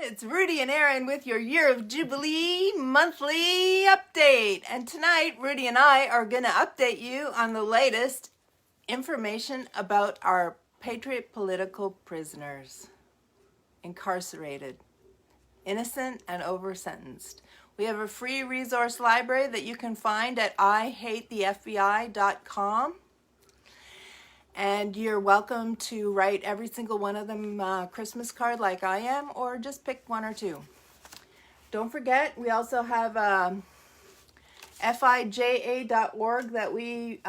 It's Rudy and Aaron with your Year of Jubilee monthly update. And tonight, Rudy and I are going to update you on the latest information about our patriot political prisoners, incarcerated, innocent and over-sentenced. We have a free resource library that you can find at IHateTheFBI.com. And you're welcome to write every single one of them Christmas card like I am, or just pick one or two. Don't forget, we also have FIJA.org that we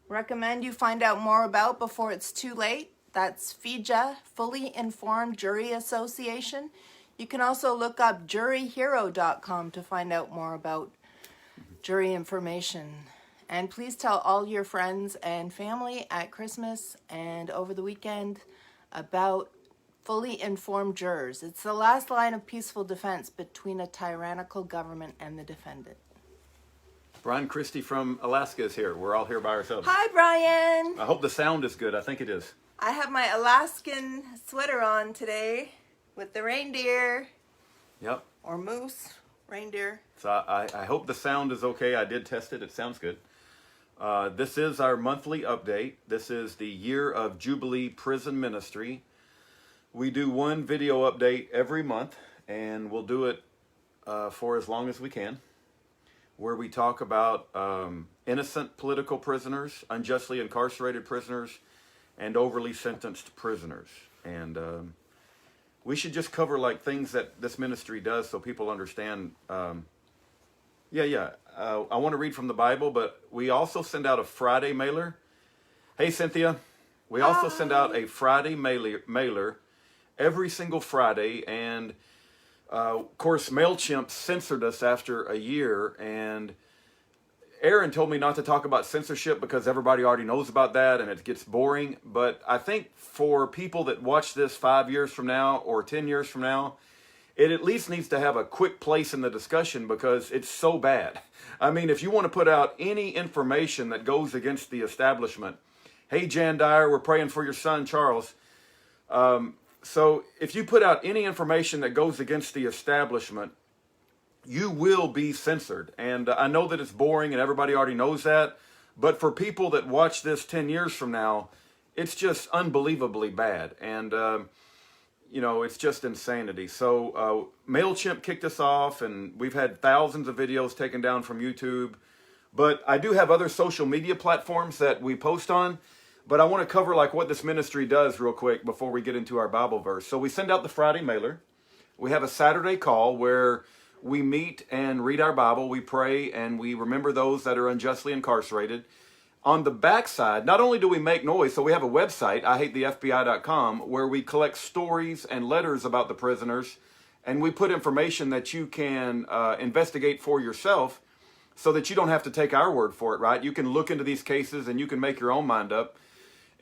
recommend you find out more about before it's too late. That's FIJA, Fully Informed Jury Association. You can also look up juryhero.com to find out more about jury information. And please tell all your friends and family at Christmas and over the weekend about fully informed jurors. It's the last line of peaceful defense between a tyrannical government and the defendant. Brian Christie from Alaska is here. We're all here by ourselves. Hi, Brian. I hope the sound is good. I think it is. I have my Alaskan sweater on today with the reindeer. Yep. Or moose, reindeer. So I hope the sound is okay. I did test it. It sounds good. This is our monthly update. This is the Year of Jubilee Prison Ministry. We do one video update every month, and we'll do it for as long as we can, where we talk about innocent political prisoners, unjustly incarcerated prisoners, and overly sentenced prisoners. And we should just cover like things that this ministry does so people understand. I want to read from the Bible, but we also send out a Friday mailer. Hey, Cynthia. We also send out a Friday mailer every single Friday. And, of course, MailChimp censored us after a year. And Aaron told me not to talk about censorship because everybody already knows about that and it gets boring. But I think for people that watch this 5 years from now or 10 years from now, it at least needs to have a quick place in the discussion because it's so bad. I mean, if you want to put out any information that goes against the establishment, hey, Jan Dyer, we're praying for your son, Charles. So if you put out any information that goes against the establishment, you will be censored. And I know that it's boring and everybody already knows that. But for people that watch this 10 years from now, it's just unbelievably bad. And, it's just insanity. So MailChimp kicked us off, and we've had thousands of videos taken down from YouTube. But I do have other social media platforms that we post on. But I want to cover like what this ministry does real quick before we get into our Bible verse. So we send out the Friday mailer. We have a Saturday call where we meet and read our Bible. We pray, and we remember those that are unjustly incarcerated. On the backside, not only do we make noise, so we have a website, IHateTheFBI.com, where we collect stories and letters about the prisoners, and we put information that you can investigate for yourself so that you don't have to take our word for it, right? You can look into these cases and you can make your own mind up.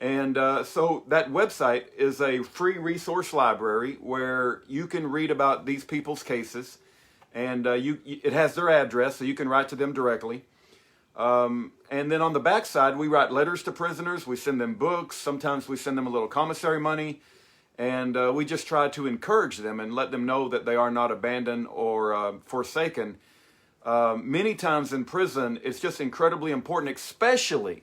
And so that website is a free resource library where you can read about these people's cases, and it has their address, so you can write to them directly. And then on the backside, we write letters to prisoners. We send them books. Sometimes we send them a little commissary money. And we just try to encourage them and let them know that they are not abandoned or forsaken. Many times in prison, it's just incredibly important, especially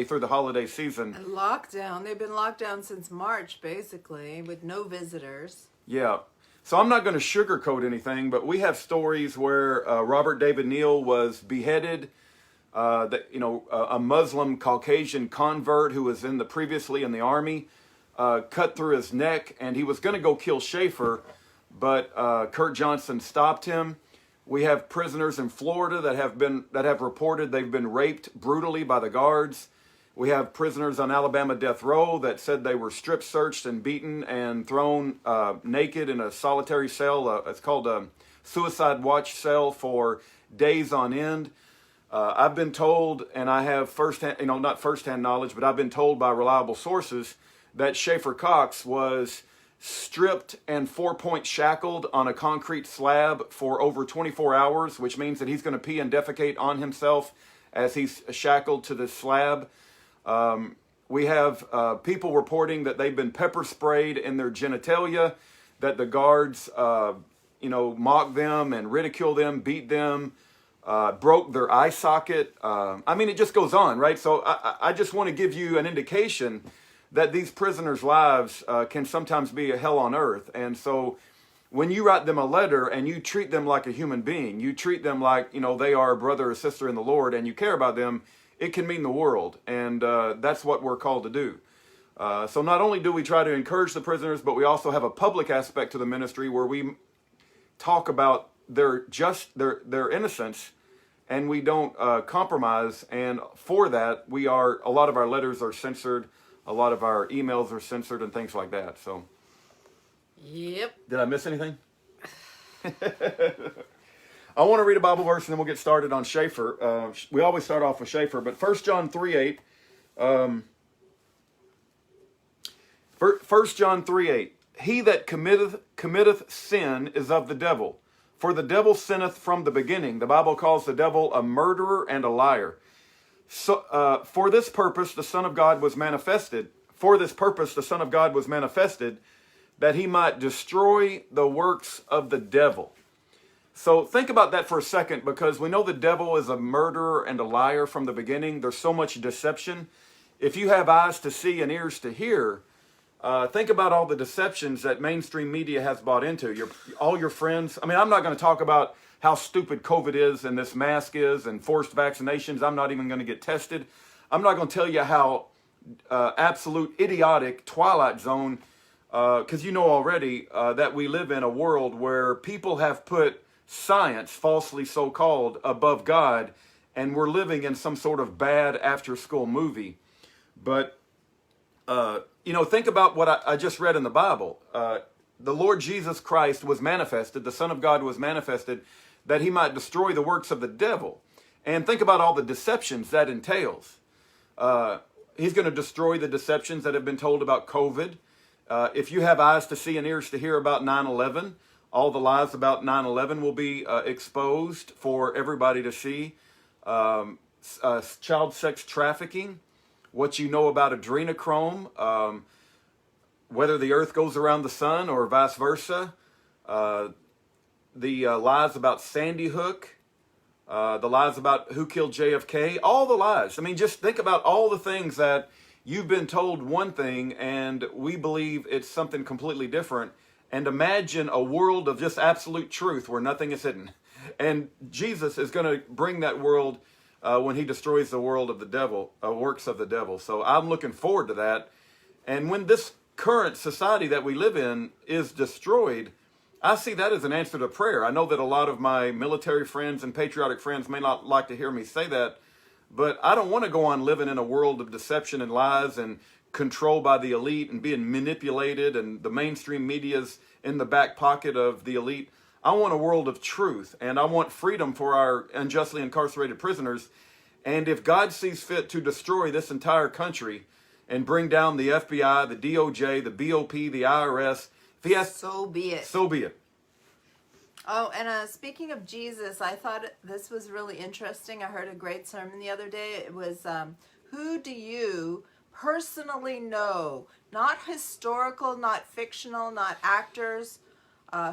through the holiday season. And lockdown. They've been locked down since March, basically, with no visitors. Yeah. So I'm not going to sugarcoat anything, but we have stories where Robert David Neal was beheaded. A Muslim Caucasian convert who was previously in the army, cut through his neck, and he was going to go kill Schaefer, but Kurt Johnson stopped him. We have prisoners in Florida that have reported they've been raped brutally by the guards. We have prisoners on Alabama death row that said they were strip searched and beaten and thrown naked in a solitary cell. It's called a suicide watch cell for days on end. I've been told, and I have not firsthand knowledge, but I've been told by reliable sources that Schaefer Cox was stripped and 4-point shackled on a concrete slab for over 24 hours, which means that he's going to pee and defecate on himself as he's shackled to the slab. We have people reporting that they've been pepper sprayed in their genitalia. that the guards, mocked them and ridiculed them, beat them, broke their eye socket. I mean, it just goes on, right? So I just want to give you an indication that these prisoners' lives can sometimes be a hell on earth. And so when you write them a letter and you treat them like a human being, you treat them like, they are a brother or sister in the Lord, and you care about them, it can mean the world. And that's what we're called to do. So not only do we try to encourage the prisoners, but we also have a public aspect to the ministry where we talk about their innocence, and we don't compromise. And for that, a lot of our letters are censored, a lot of our emails are censored, and things like that. So, yep. Did I miss anything? I want to read a Bible verse, and then we'll get started on Schaefer. We always start off with Schaefer, but 1 John 3:8. 1 John 3:8. He that committeth sin is of the devil, for the devil sinneth from the beginning. The Bible calls the devil a murderer and a liar. So, for this purpose the Son of God was manifested. For this purpose the Son of God was manifested, that he might destroy the works of the devil. So think about that for a second, because we know the devil is a murderer and a liar from the beginning. There's so much deception. If you have eyes to see and ears to hear, think about all the deceptions that mainstream media has bought into. All your friends. I mean, I'm not going to talk about how stupid COVID is and this mask is and forced vaccinations. I'm not even going to get tested. I'm not going to tell you how absolute idiotic Twilight Zone, because you know already that we live in a world where people have put science, falsely so-called, above God, and we're living in some sort of bad after-school movie. But think about what I just read in the Bible. The Lord Jesus Christ was manifested, the Son of God was manifested, that he might destroy the works of the devil. And think about all the deceptions that entails. He's going to destroy the deceptions that have been told about COVID. If you have eyes to see and ears to hear about 9/11, all the lies about 9/11 will be exposed for everybody to see. Child sex trafficking, what you know about adrenochrome, whether the earth goes around the sun or vice versa, the lies about Sandy Hook, the lies about who killed JFK, all the lies. I mean, just think about all the things that you've been told one thing and we believe it's something completely different. And imagine a world of just absolute truth where nothing is hidden. And Jesus is going to bring that world when he destroys the world of the devil, works of the devil. So I'm looking forward to that. And when this current society that we live in is destroyed, I see that as an answer to prayer. I know that a lot of my military friends and patriotic friends may not like to hear me say that, but I don't want to go on living in a world of deception and lies and control by the elite and being manipulated and the mainstream media's in the back pocket of the elite. I want a world of truth, and I want freedom for our unjustly incarcerated prisoners. And if God sees fit to destroy this entire country and bring down the FBI, the DOJ, the BOP, the IRS, if he has, so be it. So be it. Oh, and speaking of Jesus, I thought this was really interesting. I heard a great sermon the other day. It was, who do you personally know? Not historical, not fictional, not actors.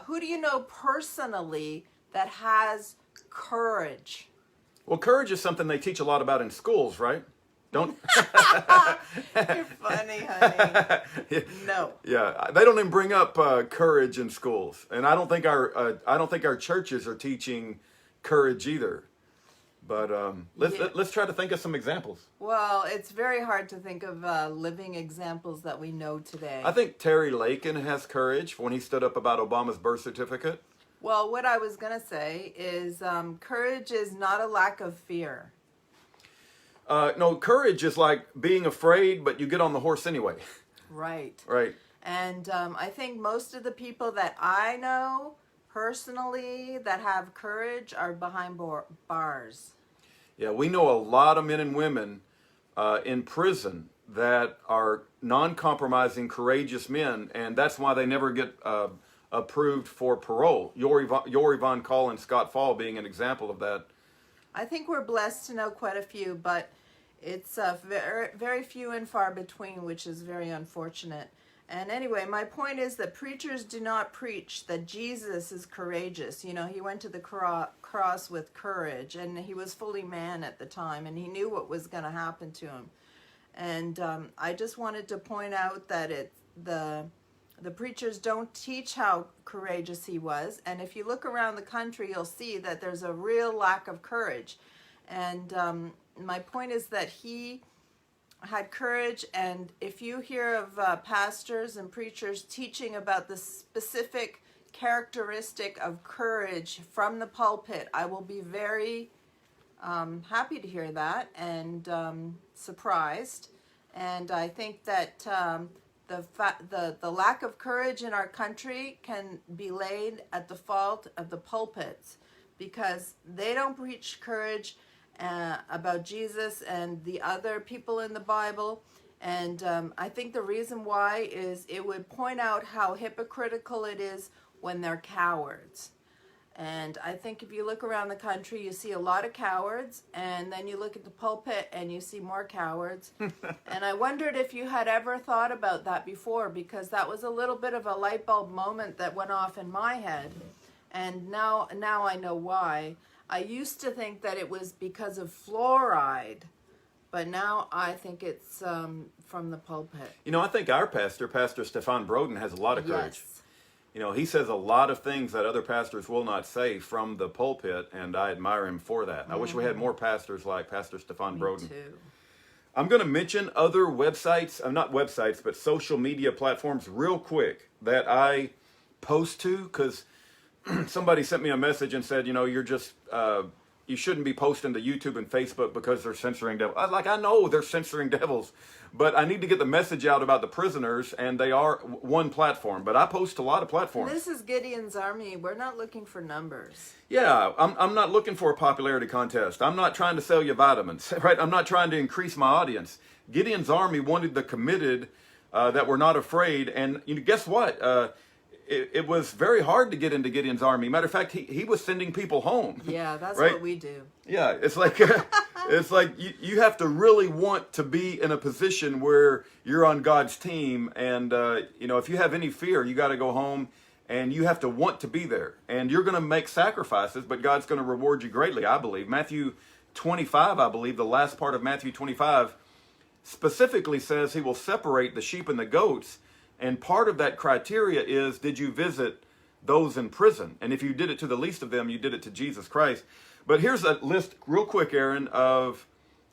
Who do you know personally that has courage? Well, courage is something they teach a lot about in schools, right? Don't. You're funny, honey. No. Yeah, they don't even bring up courage in schools, and I don't think our churches are teaching courage either. But let's try to think of some examples. Well, it's very hard to think of living examples that we know today. I think Terry Lakin has courage when he stood up about Obama's birth certificate. Well, what I was going to say is courage is not a lack of fear. No, courage is like being afraid, but you get on the horse anyway. Right. Right. And I think most of the people that I know personally that have courage are behind bars. Yeah, we know a lot of men and women in prison that are non-compromising, courageous men, and that's why they never get approved for parole. Yori Von Call and Scott Fall being an example of that. I think we're blessed to know quite a few, but it's very, very few and far between, which is very unfortunate. And anyway, my point is that preachers do not preach that Jesus is courageous. You know, he went to the cross with courage, and he was fully man at the time, and he knew what was going to happen to him. And I just wanted to point out that the preachers don't teach how courageous he was. And if you look around the country, you'll see that there's a real lack of courage. And my point is that he had courage, and if you hear of pastors and preachers teaching about the specific characteristic of courage from the pulpit, I will be very happy to hear that, and surprised. And I think that the lack of courage in our country can be laid at the fault of the pulpits, because they don't preach courage about Jesus and the other people in the Bible. And I think the reason why is it would point out how hypocritical it is when they're cowards. And I think if you look around the country, you see a lot of cowards, and then you look at the pulpit and you see more cowards. And I wondered if you had ever thought about that before, because that was a little bit of a light bulb moment that went off in my head. And now I know why. I used to think that it was because of fluoride, but now I think it's from the pulpit. You know, I think our pastor, Pastor Stefan Broden, has a lot of courage. Yes. You know, he says a lot of things that other pastors will not say from the pulpit, and I admire him for that. I wish we had more pastors like Pastor Stefan Broden. Me too. I'm going to mention other websites, not websites, but social media platforms real quick that I post to, because somebody sent me a message and said, you know, you're just, you shouldn't be posting to YouTube and Facebook because they're censoring devils. I know they're censoring devils, but I need to get the message out about the prisoners, and they are one platform. But I post a lot of platforms. This is Gideon's Army. We're not looking for numbers. Yeah, I'm not looking for a popularity contest. I'm not trying to sell you vitamins, right? I'm not trying to increase my audience. Gideon's Army wanted the committed that were not afraid. And you know, guess what? It was very hard to get into Gideon's Army. Matter of fact, he was sending people home. Yeah, that's right? what we do. Yeah, it's like it's like you have to really want to be in a position where you're on God's team, and you know, if you have any fear, you got to go home, and you have to want to be there, and you're going to make sacrifices, but God's going to reward you greatly. I believe Matthew 25, I believe the last part of Matthew 25 specifically says He will separate the sheep and the goats. And part of that criteria is, did you visit those in prison? And if you did it to the least of them, you did it to Jesus Christ. But here's a list real quick, Aaron, of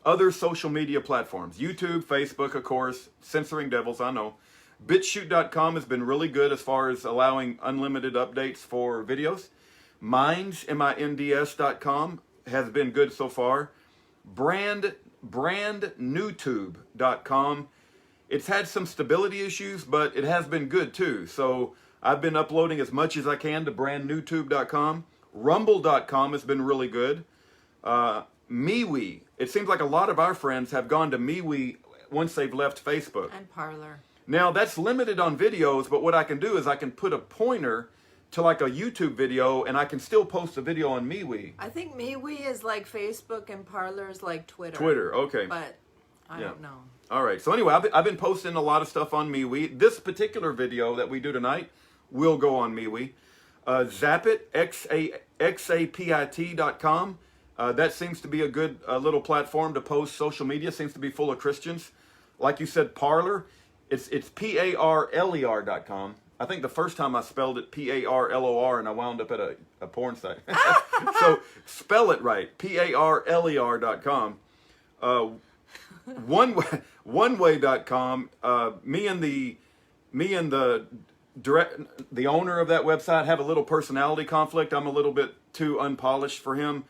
other social media platforms. YouTube, Facebook, of course, censoring devils, I know. BitChute.com has been really good as far as allowing unlimited updates for videos. Minds, MINDS.com, has been good so far. BrandNewTube.com. It's had some stability issues, but it has been good too. So I've been uploading as much as I can to brandnewtube.com. Rumble.com has been really good. MeWe. It seems like a lot of our friends have gone to MeWe once they've left Facebook. And Parler. Now that's limited on videos, but what I can do is I can put a pointer to like a YouTube video, and I can still post a video on MeWe. I think MeWe is like Facebook and Parler is like Twitter. Twitter, okay. But I don't know. All right. So anyway, I've been posting a lot of stuff on MeWe. This particular video that we do tonight will go on MeWe. Zapit, xapit.com. That seems to be a good little platform to post social media. Seems to be full of Christians. Like you said, Parler. It's parler.com. I think the first time I spelled it Parlor, and I wound up at a porn site. So spell it right. Parler.com. Oneway.com. Me and the owner of that website have a little personality conflict. I'm a little bit too unpolished for him,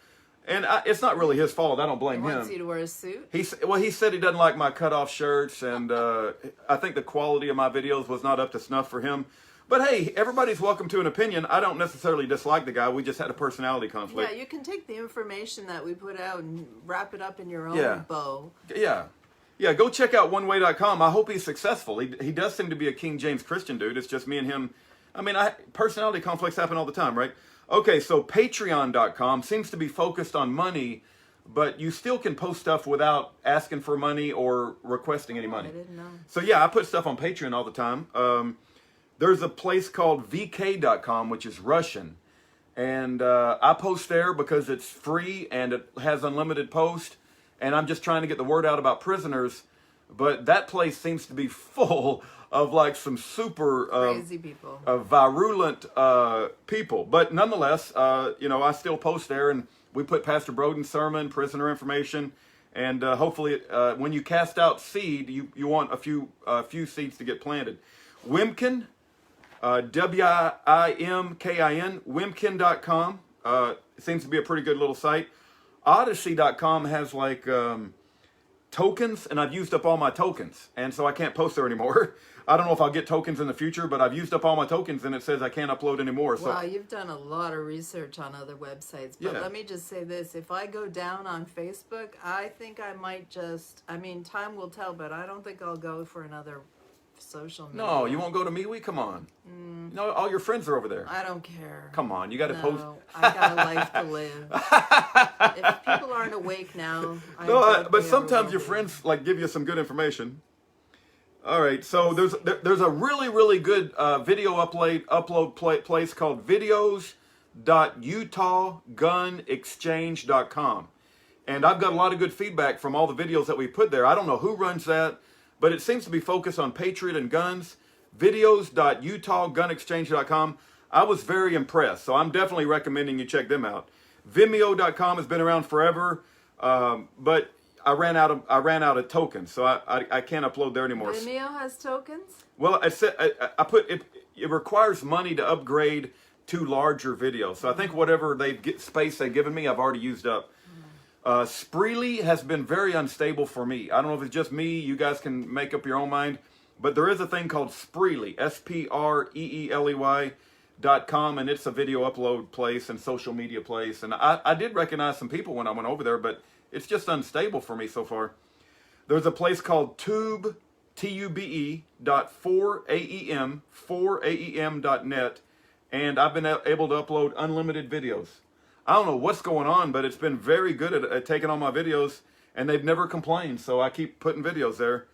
and it's not really his fault. I don't blame him. He wants you to wear a suit. He said he doesn't like my cutoff shirts, and I think the quality of my videos was not up to snuff for him. But hey, everybody's welcome to an opinion. I don't necessarily dislike the guy. We just had a personality conflict. Yeah, you can take the information that we put out and wrap it up in your own bow. Yeah. Go check out oneway.com. I hope he's successful. He does seem to be a King James Christian dude. It's just me and him. I mean, personality conflicts happen all the time, right? Okay, so patreon.com seems to be focused on money, but you still can post stuff without asking for money or requesting any money. I didn't know. So yeah, I put stuff on Patreon all the time. There's a place called vk.com, which is Russian. And I post there because it's free and it has unlimited post. And I'm just trying to get the word out about prisoners. But that place seems to be full of like some super Crazy people. virulent people. But nonetheless, I still post there, and we put Pastor Broden's sermon, prisoner information, and hopefully when you cast out seed, you want a few seeds to get planted. Wimkin, Wimkin, Wimkin.com. Seems to be a pretty good little site. Odyssey.com has like tokens, and I've used up all my tokens, and so I can't post there anymore. I don't know if I'll get tokens in the future, but I've used up all my tokens, and it says I can't upload anymore. So Wow, you've done a lot of research on other websites. But Yeah. let me just say this. If I go down on Facebook, I think I might time will tell, but I don't think I'll go for another social media. no, you won't go to MeWe? Come on. No, all your friends are over there. I don't care. Come on, you got to post. No, I got a life to live. If people aren't awake now, But sometimes your friends like give you some good information. All right, so there's a really, really good video upload place called videos.utahgunexchange.com. And I've got a lot of good feedback from all the videos that we put there. I don't know who runs that, but it seems to be focused on Patriot and guns. Videos.utahgunexchange.com. I was very impressed, so I'm definitely recommending you check them out. Vimeo.com has been around forever, but I ran out of tokens, so I can't upload there anymore. Vimeo has tokens? Well, I put it requires money to upgrade to larger videos. So I think whatever space they've given me, I've already used up. Spreely has been very unstable for me. I don't know if it's just me. You guys can make up your own mind. But there is a thing called Spreely, SPREELY.com, and it's a video upload place and social media place. And I did recognize some people when I went over there, but it's just unstable for me so far. There's a place called Tube, TUBE.4AEM.net, and I've been able to upload unlimited videos. I don't know what's going on, but it's been very good at taking all my videos, and they've never complained, so I keep putting videos there.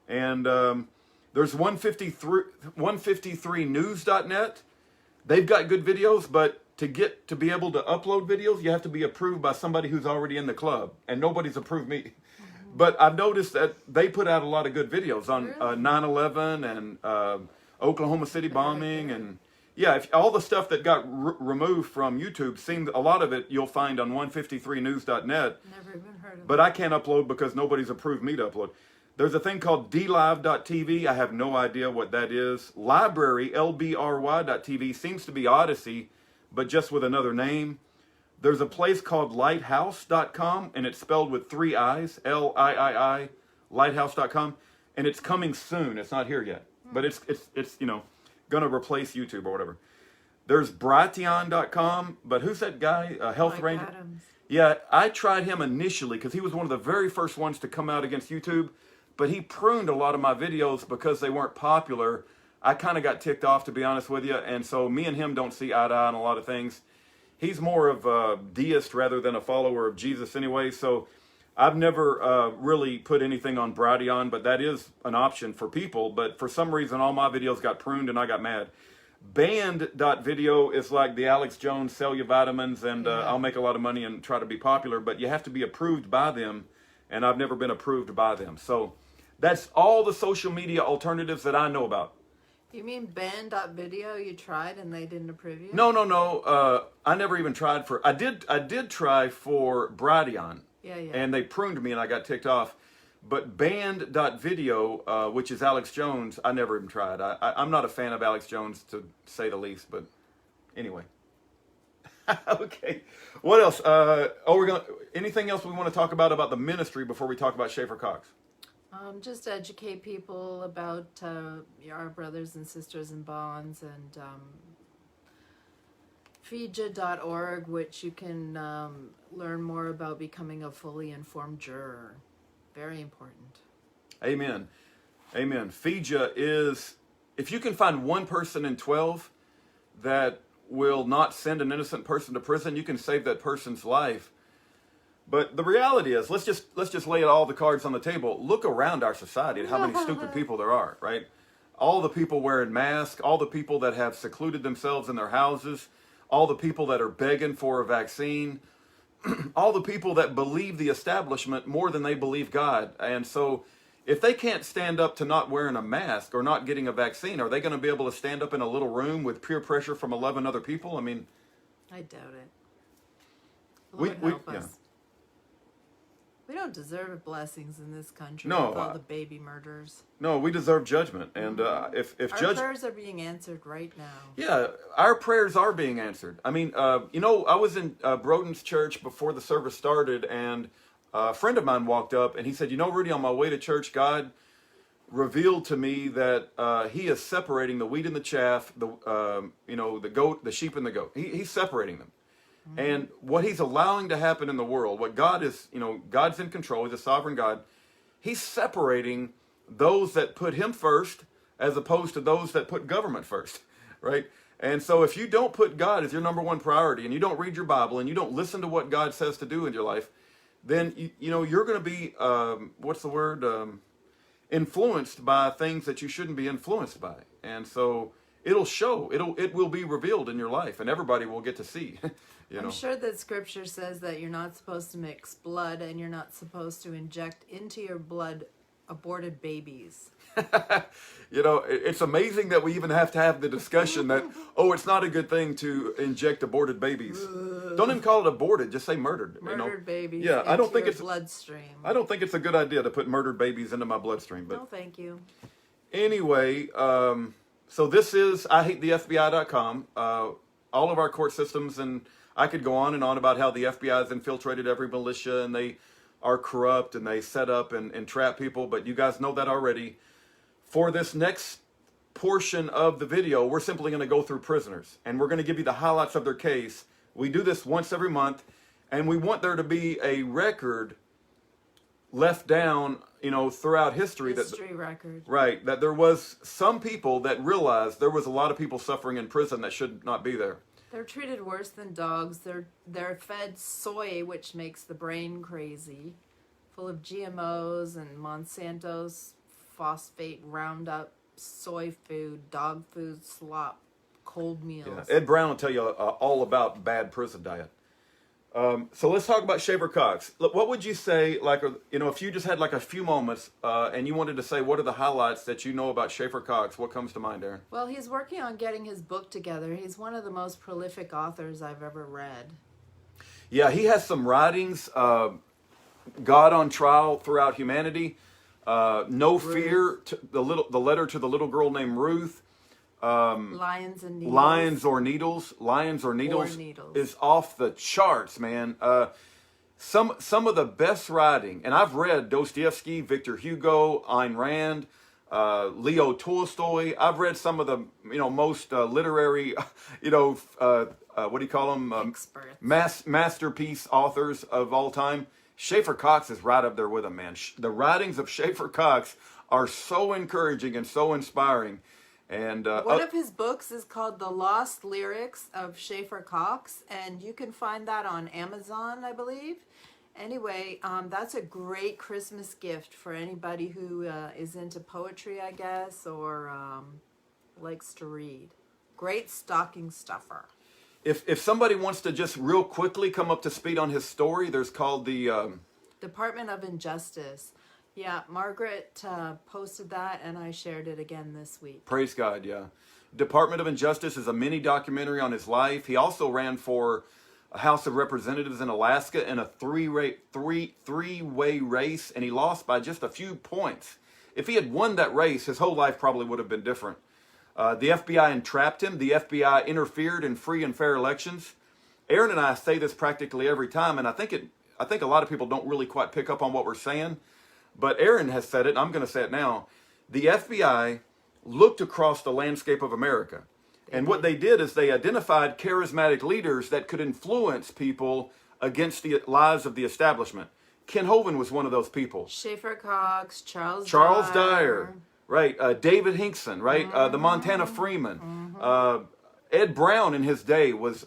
And there's 153news.net. They've got good videos, but to be able to upload videos, you have to be approved by somebody who's already in the club, and nobody's approved me. But I've noticed that they put out a lot of good videos on 9/11 and Oklahoma City bombing, and all the stuff that got removed from YouTube, a lot of it you'll find on 153news.net. Never even heard of But I can't upload because nobody's approved me to upload. There's a thing called dlive.tv. I have no idea what that is. Library, LBRY.tv, seems to be Odyssey, but just with another name. There's a place called lighthouse.com, and it's spelled with 3 I's, Liii, lighthouse.com, and it's coming soon. It's not here yet, but it's going to replace YouTube or whatever. There's Brighteon.com, but who's that guy? Health Mike Ranger? Adams. Yeah, I tried him initially because he was one of the very first ones to come out against YouTube, but he pruned a lot of my videos because they weren't popular. I kind of got ticked off, to be honest with you, and so me and him don't see eye to eye on a lot of things. He's more of a deist rather than a follower of Jesus anyway, so I've never really put anything on Brighteon, but that is an option for people. But for some reason, all my videos got pruned and I got mad. Banned.video is like the Alex Jones, sell you vitamins and I'll make a lot of money and try to be popular, but you have to be approved by them, and I've never been approved by them. So that's all the social media alternatives that I know about. You mean band.video you tried and they didn't approve you? No. I never even tried for. I did try for Brighteon. Yeah. And they pruned me and I got ticked off. But banned.video, which is Alex Jones, I never even tried. I'm not a fan of Alex Jones, to say the least. But anyway. Okay. What else? Anything else we want to talk about the ministry before we talk about Schaefer Cox? Just educate people about our brothers and sisters in bonds, and FIJA.org, which you can learn more about becoming a fully informed juror. Very important. Amen. FIJA is, if you can find one person in 12 that will not send an innocent person to prison, you can save that person's life. But the reality is, let's just lay all the cards on the table. Look around our society at how many stupid people there are, right? All the people wearing masks, all the people that have secluded themselves in their houses, all the people that are begging for a vaccine, all the people that believe the establishment more than they believe God. And so if they can't stand up to not wearing a mask or not getting a vaccine, are they going to be able to stand up in a little room with peer pressure from 11 other people? I mean, I doubt it. Lord help us. We don't deserve blessings in this country with all the baby murders. No, we deserve judgment. And if our prayers are being answered right now. Yeah, our prayers are being answered. I mean, I was in Broden's church before the service started, and a friend of mine walked up, and he said, Rudy, on my way to church, God revealed to me that he is separating the wheat and the chaff, the goat, the sheep and the goat. He's separating them. And what he's allowing to happen in the world, what God is, God's in control, he's a sovereign God. He's separating those that put him first as opposed to those that put government first, right? And so if you don't put God as your number one priority and you don't read your Bible and you don't listen to what God says to do in your life, then, you're going to be, influenced by things that you shouldn't be influenced by. And so it'll show, it will be revealed in your life and everybody will get to see. I'm sure that scripture says that you're not supposed to mix blood and you're not supposed to inject into your blood aborted babies. It's amazing that we even have to have the discussion that, it's not a good thing to inject aborted babies. Don't even call it aborted, just say murdered. Murdered babies. Yeah, I don't think it's bloodstream. I don't think it's a good idea to put murdered babies into my bloodstream. But no, thank you. Anyway, so this is IHateTheFBI.com. All of our court systems, and I could go on and on about how the FBI has infiltrated every militia and they are corrupt and they set up and trap people, but you guys know that already. For this next portion of the video, we're simply going to go through prisoners and we're going to give you the highlights of their case. We do this once every month, and we want there to be a record left down, throughout history. Record. Right, that there was some people that realized there was a lot of people suffering in prison that should not be there. They're treated worse than dogs. They're fed soy, which makes the brain crazy, full of GMOs and Monsanto's phosphate Roundup, soy food, dog food, slop, cold meals. Yeah. Ed Brown will tell you all about bad prison diet. So let's talk about Shaver Cox. Look, what would you say, if you just had a few moments and you wanted to say what are the highlights that you know about Shaver Cox, what comes to mind, Aaron? Well, he's working on getting his book together. He's one of the most prolific authors I've ever read. Yeah, he has some writings, God on Trial Throughout Humanity, No Ruth. Fear, the letter to the little girl named Ruth. Lions and Needles. Lions or Needles is off the charts, man. Some of the best writing, and I've read Dostoevsky, Victor Hugo, Ayn Rand, Leo Tolstoy. I've read some of the most literary, what do you call them? Masterpiece authors of all time. Shaver Cox is right up there with them, man. The writings of Shaver Cox are so encouraging and so inspiring. And one of his books is called The Lost Lyrics of Shaver Cox, and you can find that on Amazon, I believe. Anyway, that's a great Christmas gift for anybody who is into poetry, I guess, or likes to read. Great stocking stuffer. If somebody wants to just real quickly come up to speed on his story, there's called the Department of Injustice. Yeah, Margaret posted that, and I shared it again this week. Praise God, yeah. Department of Injustice is a mini documentary on his life. He also ran for a House of Representatives in Alaska in a three-way race, and he lost by just a few points. If he had won that race, his whole life probably would have been different. The FBI entrapped him. The FBI interfered in free and fair elections. Aaron and I say this practically every time, and I think a lot of people don't really quite pick up on what we're saying. But Aaron has said it, and I'm going to say it now. The FBI looked across the landscape of America. And what they did is they identified charismatic leaders that could influence people against the lies of the establishment. Ken Hovind was one of those people. Shaver Cox, Charles Dyer. Right. David Hankson, right? The Montana Freeman. Ed Brown in his day was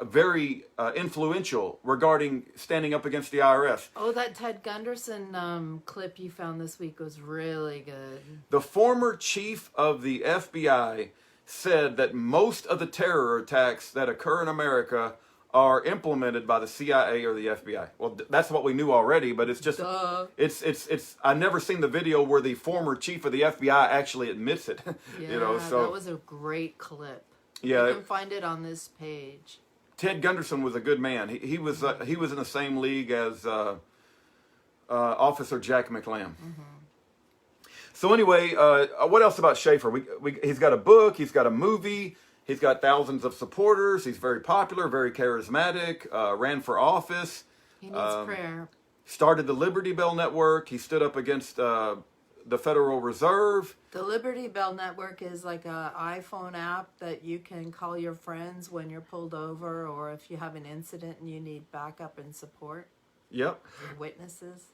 very influential regarding standing up against the IRS. Oh, that Ted Gunderson clip you found this week was really good. The former chief of the FBI said that most of the terror attacks that occur in America are implemented by the CIA or the FBI. Well, that's what we knew already, but it's just, it's, I've never seen the video where the former chief of the FBI actually admits it. Yeah, so that was a great clip. Yeah. You can find it on this page. Ted Gunderson was a good man. He was in the same league as Officer Jack McLam. So anyway, what else about Schaefer? He's got a book, he's got a movie, he's got thousands of supporters, he's very popular, very charismatic, ran for office. He needs prayer. Started the Liberty Bell Network, he stood up against the Federal Reserve. The Liberty Bell Network is like an iPhone app that you can call your friends when you're pulled over or if you have an incident and you need backup and support. Yep. And witnesses.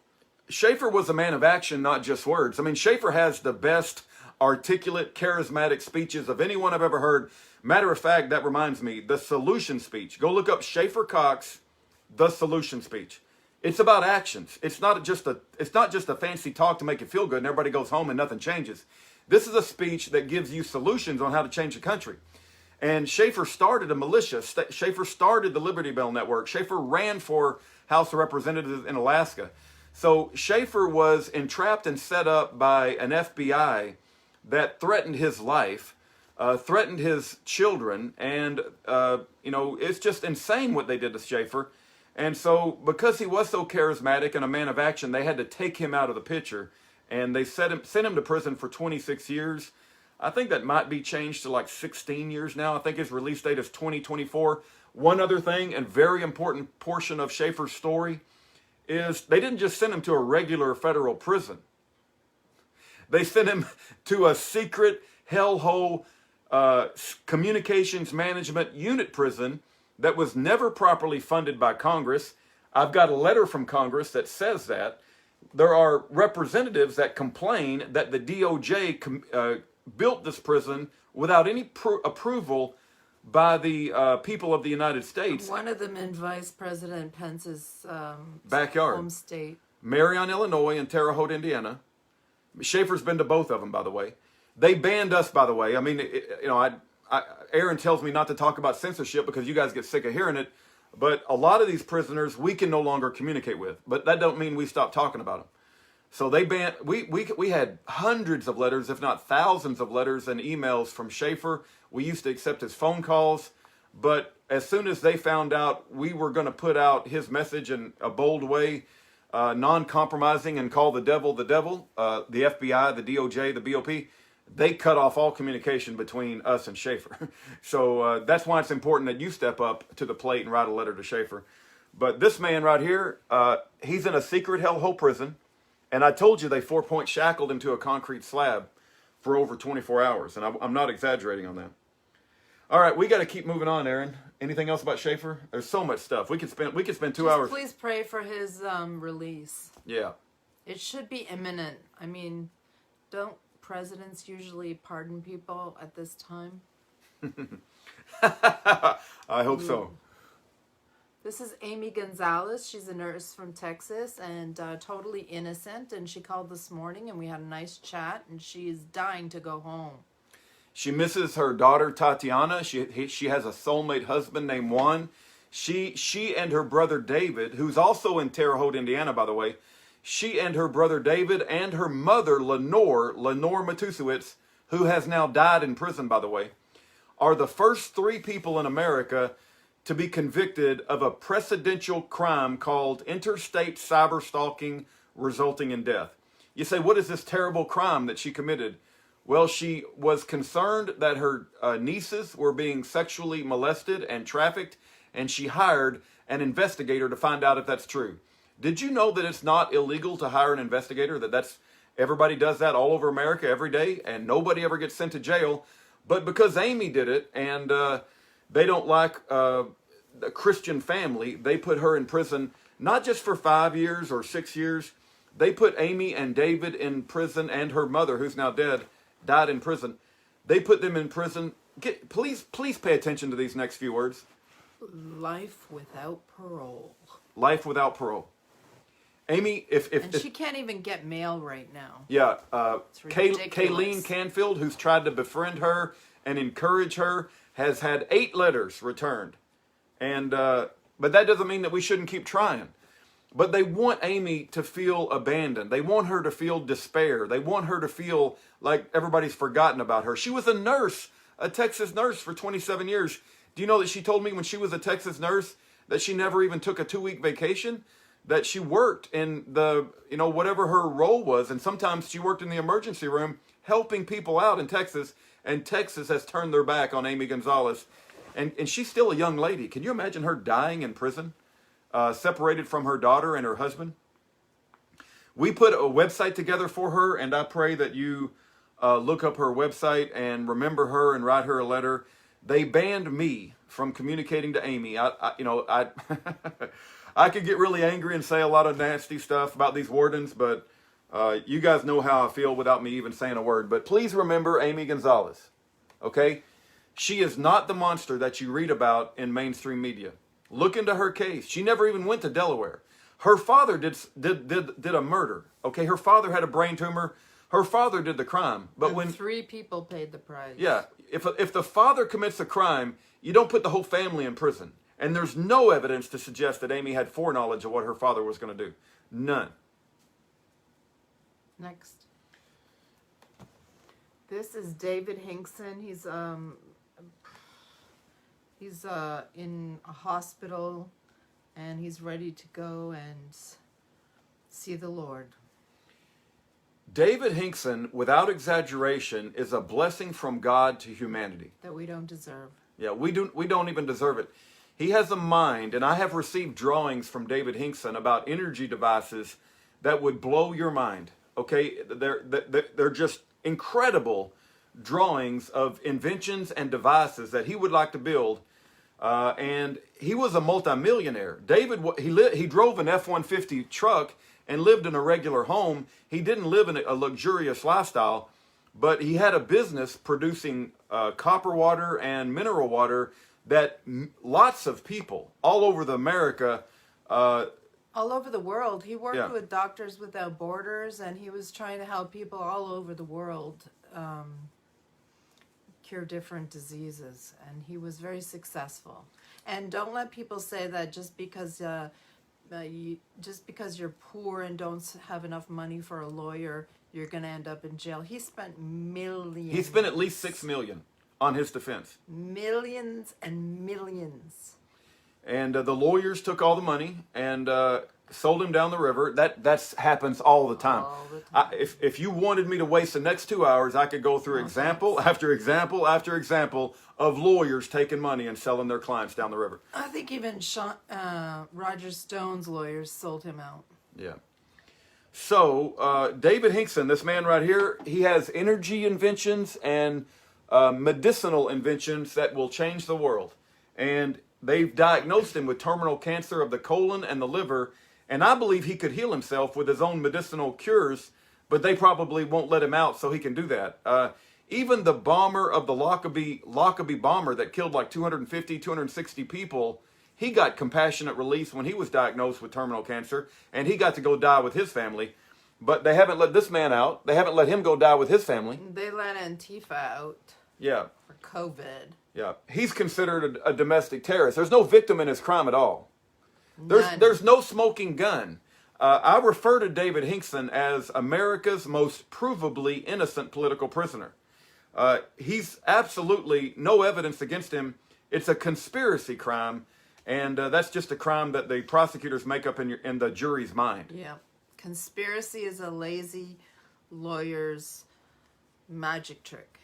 Schaefer was a man of action, not just words. I mean, Schaefer has the best articulate, charismatic speeches of anyone I've ever heard. Matter of fact, that reminds me, the solution speech. Go look up Schaefer Cox, the solution speech. It's about actions. It's not just a fancy talk to make you feel good and everybody goes home and nothing changes. This is a speech that gives you solutions on how to change the country. And Schaefer started a militia. Schaefer started the Liberty Bell Network. Schaefer ran for House of Representatives in Alaska. So Schaefer was entrapped and set up by an FBI that threatened his life, threatened his children, and it's just insane what they did to Schaefer. And so because he was so charismatic and a man of action, they had to take him out of the picture, and they sent him to prison for 26 years. I think that might be changed to like 16 years now. I think his release date is 2024. One other thing, and very important portion of Schaefer's story, is they didn't just send him to a regular federal prison. They sent him to a secret hellhole communications management unit prison that was never properly funded by Congress. I've got a letter from Congress that says that. There are representatives that complain that the DOJ built this prison without any approval by the people of the United States. One of them in Vice President Pence's backyard, home state. Marion, Illinois, and Terre Haute, Indiana. Schaefer's been to both of them, by the way. They banned us, by the way. I mean, Aaron tells me not to talk about censorship because you guys get sick of hearing it. But a lot of these prisoners we can no longer communicate with. But that don't mean we stop talking about them. So they banned. We had hundreds of letters, if not thousands of letters and emails from Schaefer. We used to accept his phone calls. But as soon as they found out we were going to put out his message in a bold way, non-compromising, and call the devil, the FBI, the DOJ, the BOP, they cut off all communication between us and Schaefer. So that's why it's important that you step up to the plate and write a letter to Schaefer. But this man right here, he's in a secret hellhole prison. And I told you they 4-point shackled him to a concrete slab for over 24 hours. And I'm not exaggerating on that. All right, we got to keep moving on, Aaron. Anything else about Schaefer? There's so much stuff. We could spend 2 hours. Please pray for his release. Yeah. It should be imminent. I mean, don't presidents usually pardon people at this time? I hope so. This is Amy Gonzalez. She's a nurse from Texas and totally innocent. And she called this morning and we had a nice chat. And she is dying to go home. She misses her daughter Tatiana. She has a soulmate husband named Juan. She and her brother David, who's also in Terre Haute, Indiana, by the way. She and her brother David and her mother Lenore Matusewicz, who has now died in prison, by the way, are the first 3 people in America to be convicted of a precedential crime called interstate cyber stalking resulting in death. You say, what is this terrible crime that she committed? Well, she was concerned that her nieces were being sexually molested and trafficked, and she hired an investigator to find out if that's true. Did you know that it's not illegal to hire an investigator? That's everybody does that all over America every day, and nobody ever gets sent to jail. But because Amy did it, and they don't like the Christian family, they put her in prison, not just for 5 years or 6 years. They put Amy and David in prison, and her mother, who's now dead, died in prison. They put them in prison please pay attention to these next few words. Life without parole. Life without parole. Amy, And she can't even get mail right now. yeah, It's ridiculous. Kayleen Canfield, who's tried to befriend her and encourage her, has had 8 letters returned, and but that doesn't mean that we shouldn't keep trying. But they want Amy to feel abandoned. They want her to feel despair. They want her to feel like everybody's forgotten about her. She was a nurse, a Texas nurse for 27 years. Do you know that she told me when she was a Texas nurse that she never even took a 2-week vacation? That she worked in the, whatever her role was. And sometimes she worked in the emergency room helping people out in Texas. And Texas has turned their back on Amy Gonzalez. And she's still a young lady. Can you imagine her dying in prison? Separated from her daughter and her husband. We put a website together for her, and I pray that you look up her website and remember her and write her a letter. They banned me from communicating to Amy. I I could get really angry and say a lot of nasty stuff about these wardens, but you guys know how I feel without me even saying a word. But please remember Amy Gonzalez, okay? She is not the monster that you read about in mainstream media. Look into her case. She never even went to Delaware. Her father did a murder. Okay, her father had a brain tumor. Her father did the crime. But And when 3 people paid the price. yeah, if the father commits a crime, you don't put the whole family in prison. And there's no evidence to suggest that Amy had foreknowledge of what her father was going to do. None. Next. This is David Hankson. He's in a hospital, and he's ready to go and see the Lord. David Hankson, without exaggeration, is a blessing from God to humanity. That we don't deserve. Yeah, we don't even deserve it. He has a mind, and I have received drawings from David Hankson about energy devices that would blow your mind. Okay, they're just incredible drawings of inventions and devices that he would like to build. And he was a multimillionaire. David, he drove an F-150 truck and lived in a regular home. He didn't live in a luxurious lifestyle, but he had a business producing copper water and mineral water that lots of people all over America. All over the world. He worked Yeah. with Doctors Without Borders, and he was trying to help people all over the world cure different diseases, and he was very successful. And don't let people say that just because you're poor and don't have enough money for a lawyer, you're going to end up in jail. He spent millions. He spent at least $6 million on his defense. Millions and millions. And the lawyers took all the money and sold him down the river. That happens all the time. All the time. If you wanted me to waste the next 2 hours, I could go through example after example after example of lawyers taking money and selling their clients down the river. I think even Roger Stone's lawyers sold him out. Yeah. So David Hankson, this man right here, he has energy inventions and medicinal inventions that will change the world. And they've diagnosed him with terminal cancer of the colon and the liver, and I believe he could heal himself with his own medicinal cures, but they probably won't let him out so he can do that. Even the bomber of the Lockerbie bomber that killed like 250, 260 people, he got compassionate release when he was diagnosed with terminal cancer, and he got to go die with his family. But they haven't let this man out. They haven't let him go die with his family. They let Antifa out Yeah. for COVID. Yeah, he's considered a domestic terrorist. There's no victim in his crime at all. None. There's no smoking gun. I refer to David Hankson as America's most provably innocent political prisoner. He's absolutely no evidence against him. It's a conspiracy crime, and that's just a crime that the prosecutors make up in the jury's mind. Yeah. Conspiracy is a lazy lawyer's magic trick.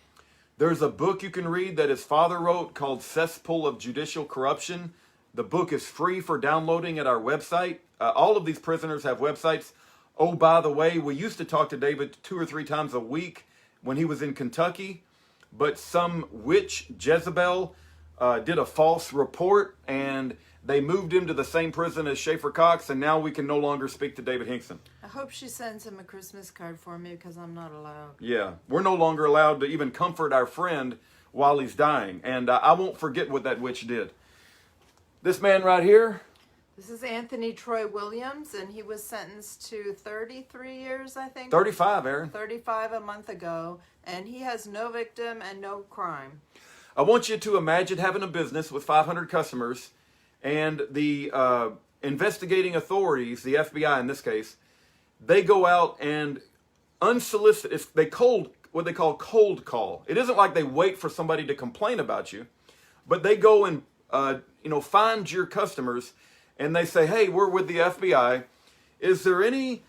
There's a book you can read that his father wrote called Cesspool of Judicial Corruption. The book is free for downloading at our website. All of these prisoners have websites. Oh, by the way, we used to talk to David 2 or 3 times a week when he was in Kentucky, but some witch, Jezebel, did a false report, and they moved him to the same prison as Schaefer Cox, and now we can no longer speak to David Hankson. I hope she sends him a Christmas card for me because I'm not allowed. Yeah, we're no longer allowed to even comfort our friend while he's dying. And I won't forget what that witch did. This man right here. This is Anthony Troy Williams, and he was sentenced to 33 years, I think. 35, Aaron. 35 a month ago, and he has no victim and no crime. I want you to imagine having a business with 500 customers, and the investigating authorities, the FBI in this case, they go out and unsolicited, what they call cold call. It isn't like they wait for somebody to complain about you, but they go and find your customers, and they say, hey, we're with the FBI. Is there any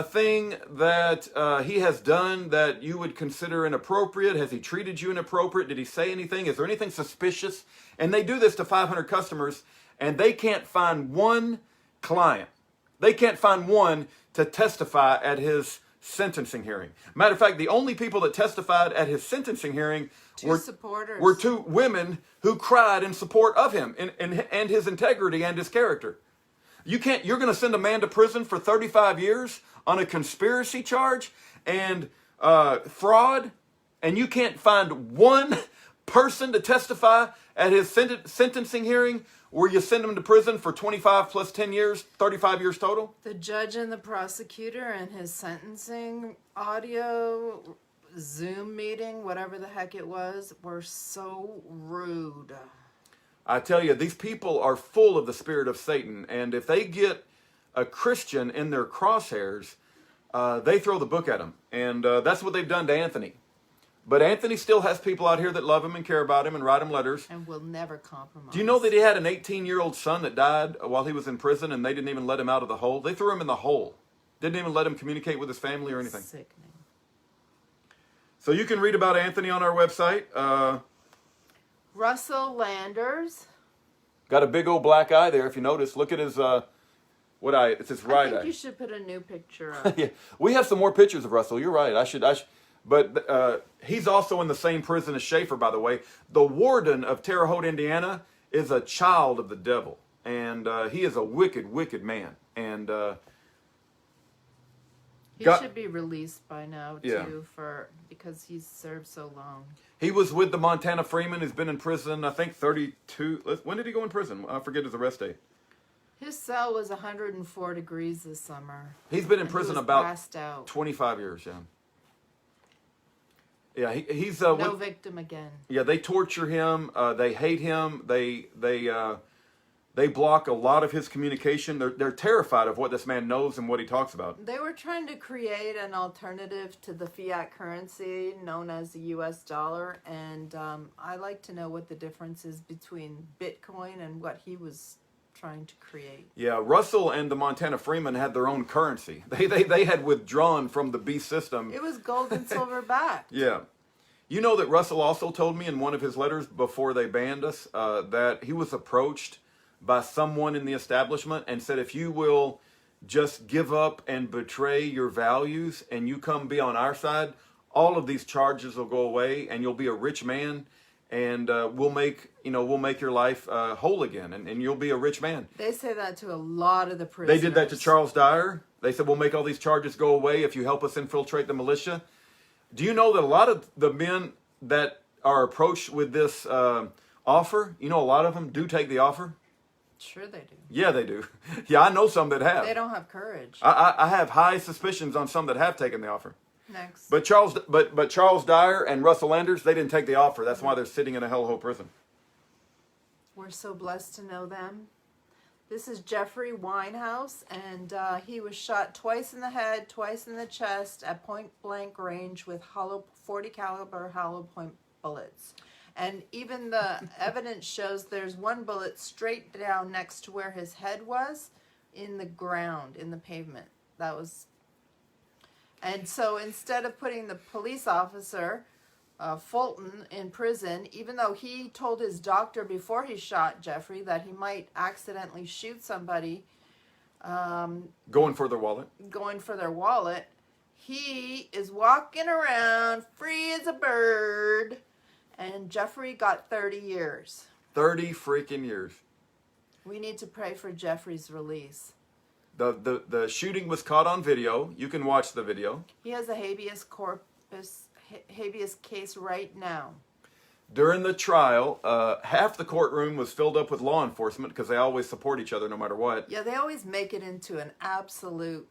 thing that he has done that you would consider inappropriate? Has he treated you inappropriate? Did he say anything? Is there anything suspicious? And they do this to 500 customers, and they can't find one client. They can't find one to testify at his sentencing hearing. Matter of fact, the only people that testified at his sentencing hearing were two women who cried in support of him and his integrity and his character. You're going to send a man to prison for 35 years on a conspiracy charge and fraud, and you can't find one person to testify at his sentencing hearing where you send him to prison for 25 plus 10 years, 35 years total? The judge and the prosecutor in his sentencing audio Zoom meeting, whatever the heck it was, were so rude. I tell you, these people are full of the spirit of Satan, and if they get a Christian in their crosshairs, they throw the book at him, and that's what they've done to Anthony. But Anthony still has people out here that love him and care about him and write him letters. And will never compromise. Do you know that he had an 18-year-old son that died while he was in prison, and they didn't even let him out of the hole? They threw him in the hole. Didn't even let him communicate with his family or anything. Sickening. So you can read about Anthony on our website. Russell Landers. Got a big old black eye there, if you notice. Look at his, it's his right eye. I think you should put a new picture up. Yeah, we have some more pictures of Russell. You're right. I should. But he's also in the same prison as Schaefer, by the way. The warden of Terre Haute, Indiana, is a child of the devil, and he is a wicked, wicked man. And he should be released by now too, yeah. because he's served so long. He was with the Montana Freeman, who's been in prison, I think 32. When did he go in prison? I forget his arrest date. His cell was 104 degrees this summer. He's been in prison about passed out. 25 years. Yeah. Yeah, he's no victim again. Yeah, they torture him. They hate him. They block a lot of his communication. They're terrified of what this man knows and what he talks about. They were trying to create an alternative to the fiat currency known as the U.S. dollar, and I like to know what the difference is between Bitcoin and what he was trying to create. Yeah, Russell and the Montana Freeman had their own currency. They had withdrawn from the beast system. It was gold and silver backed. Yeah. You know that Russell also told me in one of his letters before they banned us that he was approached by someone in the establishment and said, if you will just give up and betray your values and you come be on our side, all of these charges will go away and you'll be a rich man. And we'll make your life whole again, and you'll be a rich man. They say that to a lot of the prisoners. They did that to Charles Dyer. They said, we'll make all these charges go away if you help us infiltrate the militia. Do you know that a lot of the men that are approached with this offer, a lot of them do take the offer? Sure they do. Yeah, they do. Yeah, I know some that have. They don't have courage. I have high suspicions on some that have taken the offer. Next. But Charles Dyer and Russell Landers, they didn't take the offer. That's why they're sitting in a hellhole prison. We're so blessed to know them. This is Jeffrey Winehouse, and he was shot twice in the head, twice in the chest at point blank range with 40 caliber hollow point bullets. And even the evidence shows there's one bullet straight down next to where his head was in the ground, in the pavement. And so instead of putting the police officer, Fulton, in prison, even though he told his doctor before he shot Jeffrey that he might accidentally shoot somebody going for their wallet, he is walking around free as a bird, and Jeffrey got 30 years. 30 freaking years. We need to pray for Jeffrey's release. The shooting was caught on video. You can watch the video. He has a habeas case right now. During the trial, half the courtroom was filled up with law enforcement because they always support each other no matter what. Yeah, they always make it into an absolute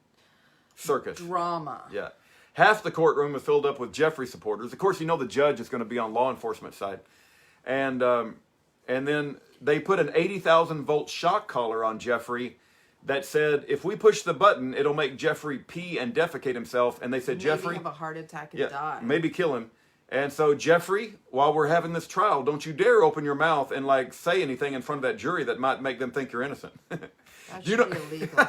Circus. drama. Yeah. Half the courtroom was filled up with Jeffrey supporters. Of course, you know the judge is going to be on law enforcement side. And then they put an 80,000 volt shock collar on Jeffrey that said, if we push the button, it'll make Jeffrey pee and defecate himself. And they said, Maybe Jeffrey, have a heart attack and die. maybe kill him. And so, Jeffrey, while we're having this trial, don't you dare open your mouth and like say anything in front of that jury that might make them think you're innocent. That should be illegal.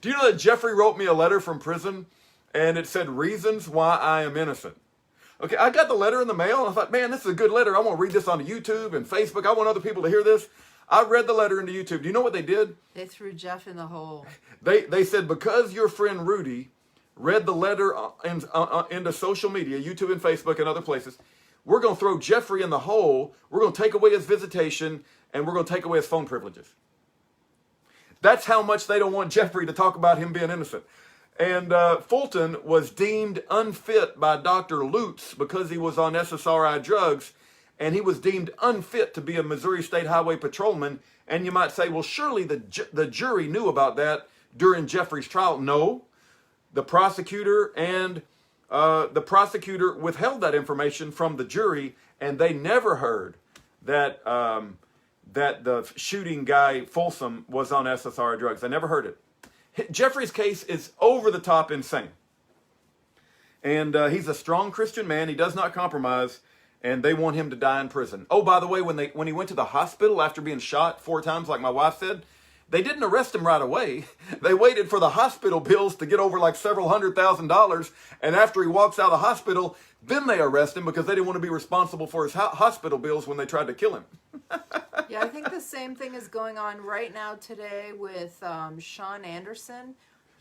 Do you know that Jeffrey wrote me a letter from prison and it said reasons why I am innocent? Okay, I got the letter in the mail and I thought, man, this is a good letter. I want to read this on YouTube and Facebook. I want other people to hear this. I read the letter into YouTube. Do you know what they did? They threw Jeff in the hole. They said, because your friend Rudy read the letter into social media, YouTube and Facebook and other places, we're going to throw Jeffrey in the hole. We're going to take away his visitation and we're going to take away his phone privileges. That's how much they don't want Jeffrey to talk about him being innocent. And Fulton was deemed unfit by Dr. Lutz because he was on SSRI drugs, and he was deemed unfit to be a Missouri State Highway patrolman. And you might say, well, surely the jury knew about that during Jeffrey's trial. No, the prosecutor withheld that information from the jury, and they never heard that that the shooting guy, Folsom, was on SSRI drugs. They never heard it. Jeffrey's case is over the top insane. And he's a strong Christian man. He does not compromise, and they want him to die in prison. Oh, by the way, when he went to the hospital after being shot 4 times, like my wife said, they didn't arrest him right away. They waited for the hospital bills to get over like several $100,000, and after he walks out of the hospital, then they arrest him because they didn't want to be responsible for his hospital bills when they tried to kill him. Yeah, I think the same thing is going on right now today with Sean Anderson.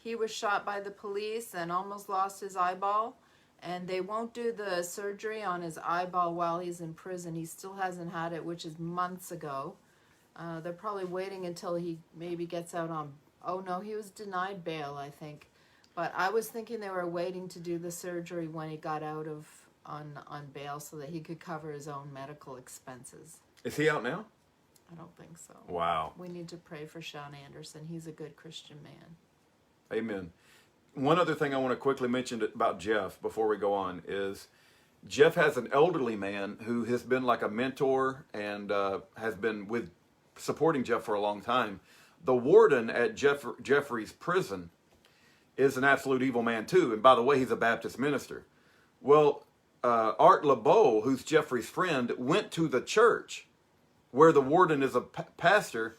He was shot by the police and almost lost his eyeball, and they won't do the surgery on his eyeball while he's in prison. He still hasn't had it, which is months ago. They're probably waiting until he maybe gets out on... Oh, no, he was denied bail, I think. But I was thinking they were waiting to do the surgery when he got out on bail so that he could cover his own medical expenses. Is he out now? I don't think so. Wow. We need to pray for Sean Anderson. He's a good Christian man. Amen. One other thing I want to quickly mention about Jeff before we go on is Jeff has an elderly man who has been like a mentor and has been supporting Jeff for a long time. The warden at Jeffrey's prison is an absolute evil man too. And by the way, he's a Baptist minister. Well, Art LeBeau, who's Jeffrey's friend, went to the church where the warden is a pastor,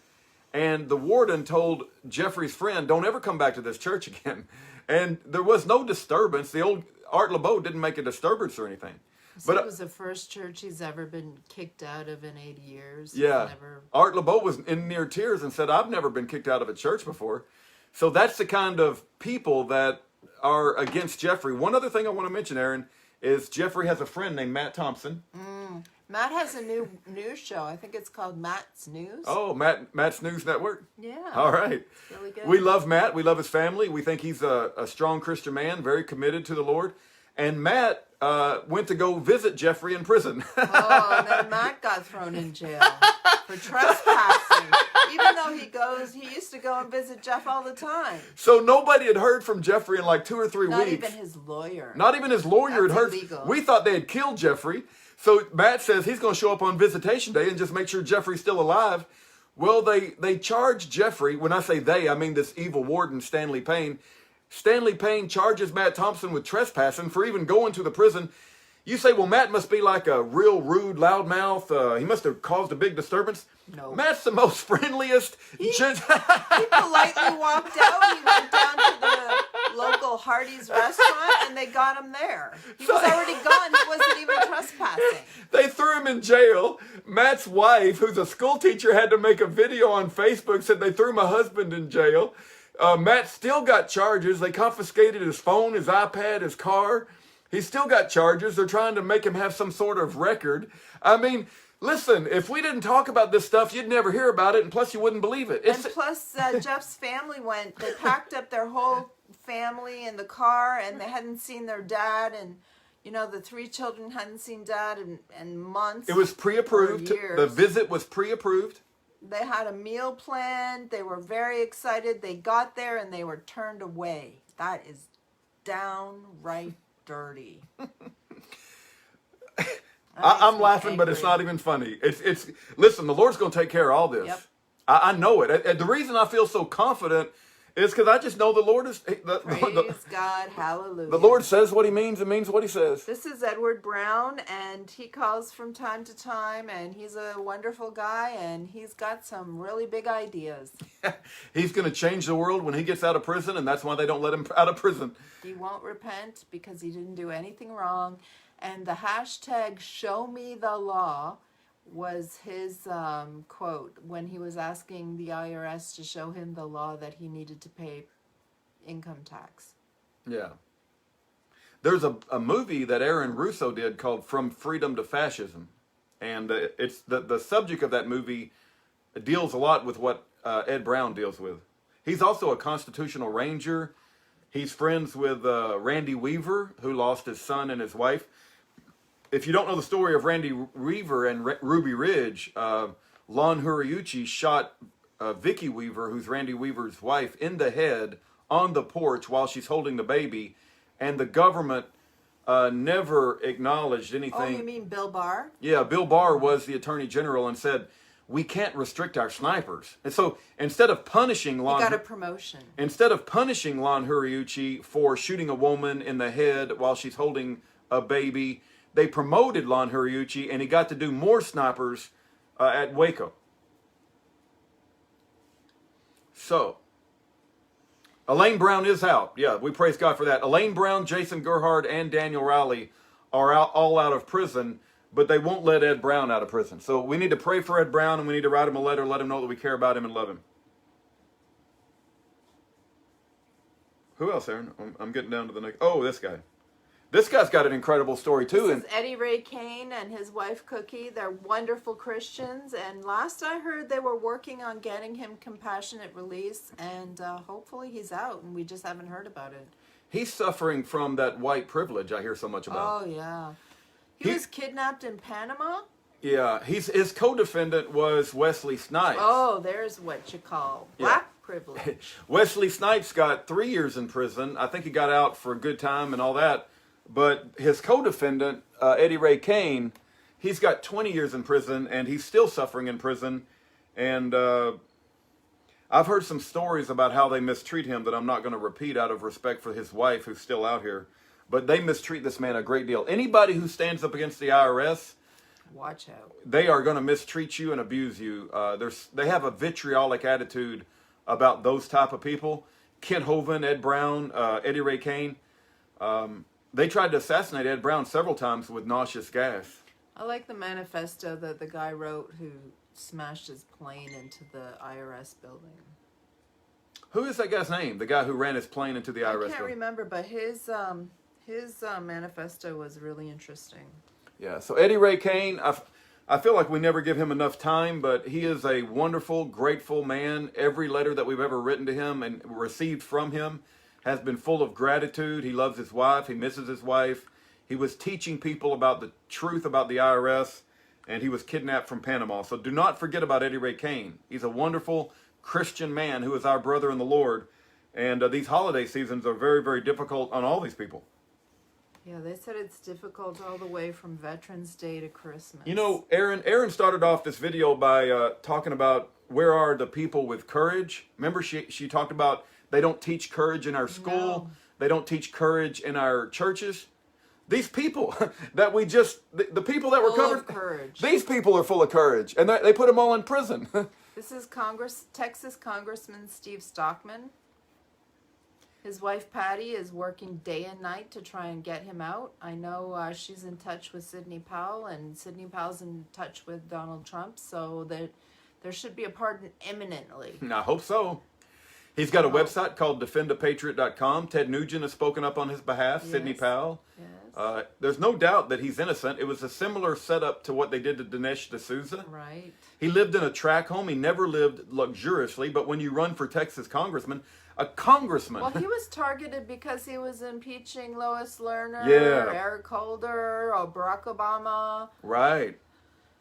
and the warden told Jeffrey's friend, don't ever come back to this church again. And there was no disturbance. The old Art LeBeau didn't make a disturbance or anything. So it was the first church he's ever been kicked out of in 8 years. Yeah. Art LeBeau was in near tears and said, I've never been kicked out of a church before. So that's the kind of people that are against Jeffrey. One other thing I want to mention, Aaron, is Jeffrey has a friend named Matt Thompson. Matt has a new news show. I think it's called Matt's News. Oh, Matt's News Network? Yeah. All right. It's really good. We love Matt. We love his family. We think he's a strong Christian man, very committed to the Lord. And Matt went to go visit Jeffrey in prison. Oh, and then Matt got thrown in jail for trespassing. Even though he used to go and visit Jeff all the time. So nobody had heard from Jeffrey in like 2 or 3 weeks. Not even his lawyer. Not even his lawyer That's had heard. illegal. We thought they had killed Jeffrey. So Matt says he's going to show up on visitation day and just make sure Jeffrey's still alive. Well, they charged Jeffrey. When I say they, I mean this evil warden, Stanley Payne. Stanley Payne charges Matt Thompson with trespassing for even going to the prison. You say, well, Matt must be like a real rude loudmouth. He must have caused a big disturbance. No. Matt's the most friendliest. He politely walked out. He went down to the local Hardee's restaurant, and they got him there. He was already gone. He wasn't even trespassing. They threw him in jail. Matt's wife, who's a school teacher, had to make a video on Facebook, said they threw my husband in jail. Matt still got charges. They confiscated his phone, his iPad, his car. He's still got charges. They're trying to make him have some sort of record. I mean, listen, if we didn't talk about this stuff, you'd never hear about it, and plus you wouldn't believe it. And plus, Jeff's family they packed up their whole family in the car, and they hadn't seen their dad in, You know, the 3 children hadn't seen Dad in months. It was pre-approved. or years. The visit was pre-approved. They had a meal planned. They were very excited. They got there and they were turned away. That is downright dirty. I'm laughing, but it's not even funny. It's listen, the Lord's going to take care of all this. Yep. I know it. The reason I feel so confident is because I just know the Lord is... Praise God. Hallelujah. The Lord says what he means and means what he says. This is Edward Brown, and he calls from time to time, and he's a wonderful guy, and he's got some really big ideas. He's going to change the world when he gets out of prison, and that's why they don't let him out of prison. He won't repent because he didn't do anything wrong. And the hashtag Show Me the Law was his quote when he was asking the IRS to show him the law that he needed to pay income tax. Yeah. There's a movie that Aaron Russo did called From Freedom to Fascism. And it's the subject of that movie deals a lot with what Ed Brown deals with. He's also a constitutional ranger. He's friends with Randy Weaver, who lost his son and his wife. If you don't know the story of Randy Weaver and Ruby Ridge, Lon Huriuchi shot Vicky Weaver, who's Randy Weaver's wife, in the head on the porch while she's holding the baby, and the government never acknowledged anything. Oh, you mean Bill Barr? Yeah, Bill Barr was the Attorney General and said, we can't restrict our snipers. And so instead of punishing He Lon... got a promotion. Instead of punishing Lon Huriuchi for shooting a woman in the head while she's holding a baby, they promoted Lon Huriuchi, and he got to do more snipers at Waco. So, Elaine Brown is out. Yeah, we praise God for that. Elaine Brown, Jason Gerhardt, and Daniel Rowley are all out of prison, but they won't let Ed Brown out of prison. So we need to pray for Ed Brown, and we need to write him a letter, let him know that we care about him and love him. Who else, Aaron? I'm getting down to the next. Oh, this guy. This guy's got an incredible story, too. This is Eddie Ray Kane and his wife Cookie. They're wonderful Christians, and last I heard they were working on getting him compassionate release, and hopefully he's out, and we just haven't heard about it. He's suffering from that white privilege I hear so much about. Oh, yeah. He was kidnapped in Panama? Yeah, his co-defendant was Wesley Snipes. Oh, there's what you call black privilege. Wesley Snipes got 3 years in prison. I think he got out for a good time and all that. But his co-defendant, Eddie Ray Kane, he's got 20 years in prison, and he's still suffering in prison. And I've heard some stories about how they mistreat him that I'm not going to repeat out of respect for his wife, who's still out here. But they mistreat this man a great deal. Anybody who stands up against the IRS, watch out. They are going to mistreat you and abuse you. They have a vitriolic attitude about those type of people. Kent Hovind, Ed Brown, Eddie Ray Kane. They tried to assassinate Ed Brown several times with nauseous gas. I like the manifesto that the guy wrote who smashed his plane into the IRS building. Who is that guy's name? The guy who ran his plane into the IRS building? I can't remember, but his manifesto was really interesting. Yeah, so Eddie Ray Kane, I feel like we never give him enough time, but he is a wonderful, grateful man. Every letter that we've ever written to him and received from him has been full of gratitude. He loves his wife. He misses his wife. He was teaching people about the truth about the IRS, and he was kidnapped from Panama. So do not forget about Eddie Ray Kane. He's a wonderful Christian man who is our brother in the Lord. And these holiday seasons are very, very difficult on all these people. Yeah, they said it's difficult all the way from Veterans Day to Christmas. You know, Aaron started off this video by talking about where are the people with courage. Remember, she talked about they don't teach courage in our school. No. They don't teach courage in our churches. These people that we just, the people that were Full covered, of courage. These people are full of courage, and they put them all in prison. This is Texas Congressman Steve Stockman. His wife Patty is working day and night to try and get him out. I know she's in touch with Sidney Powell, and Sidney Powell's in touch with Donald Trump, so that there should be a pardon imminently. I hope so. He's got a website called defendapatriot.com. Ted Nugent has spoken up on his behalf, Yes. Sidney Powell. Yes. There's no doubt that he's innocent. It was a similar setup to what they did to Dinesh D'Souza. Right. He lived in a tract home. He never lived luxuriously, but when you run for Texas congressman, a congressman. Well, he was targeted because he was impeaching Lois Lerner, Yeah. Eric Holder, or Barack Obama. Right.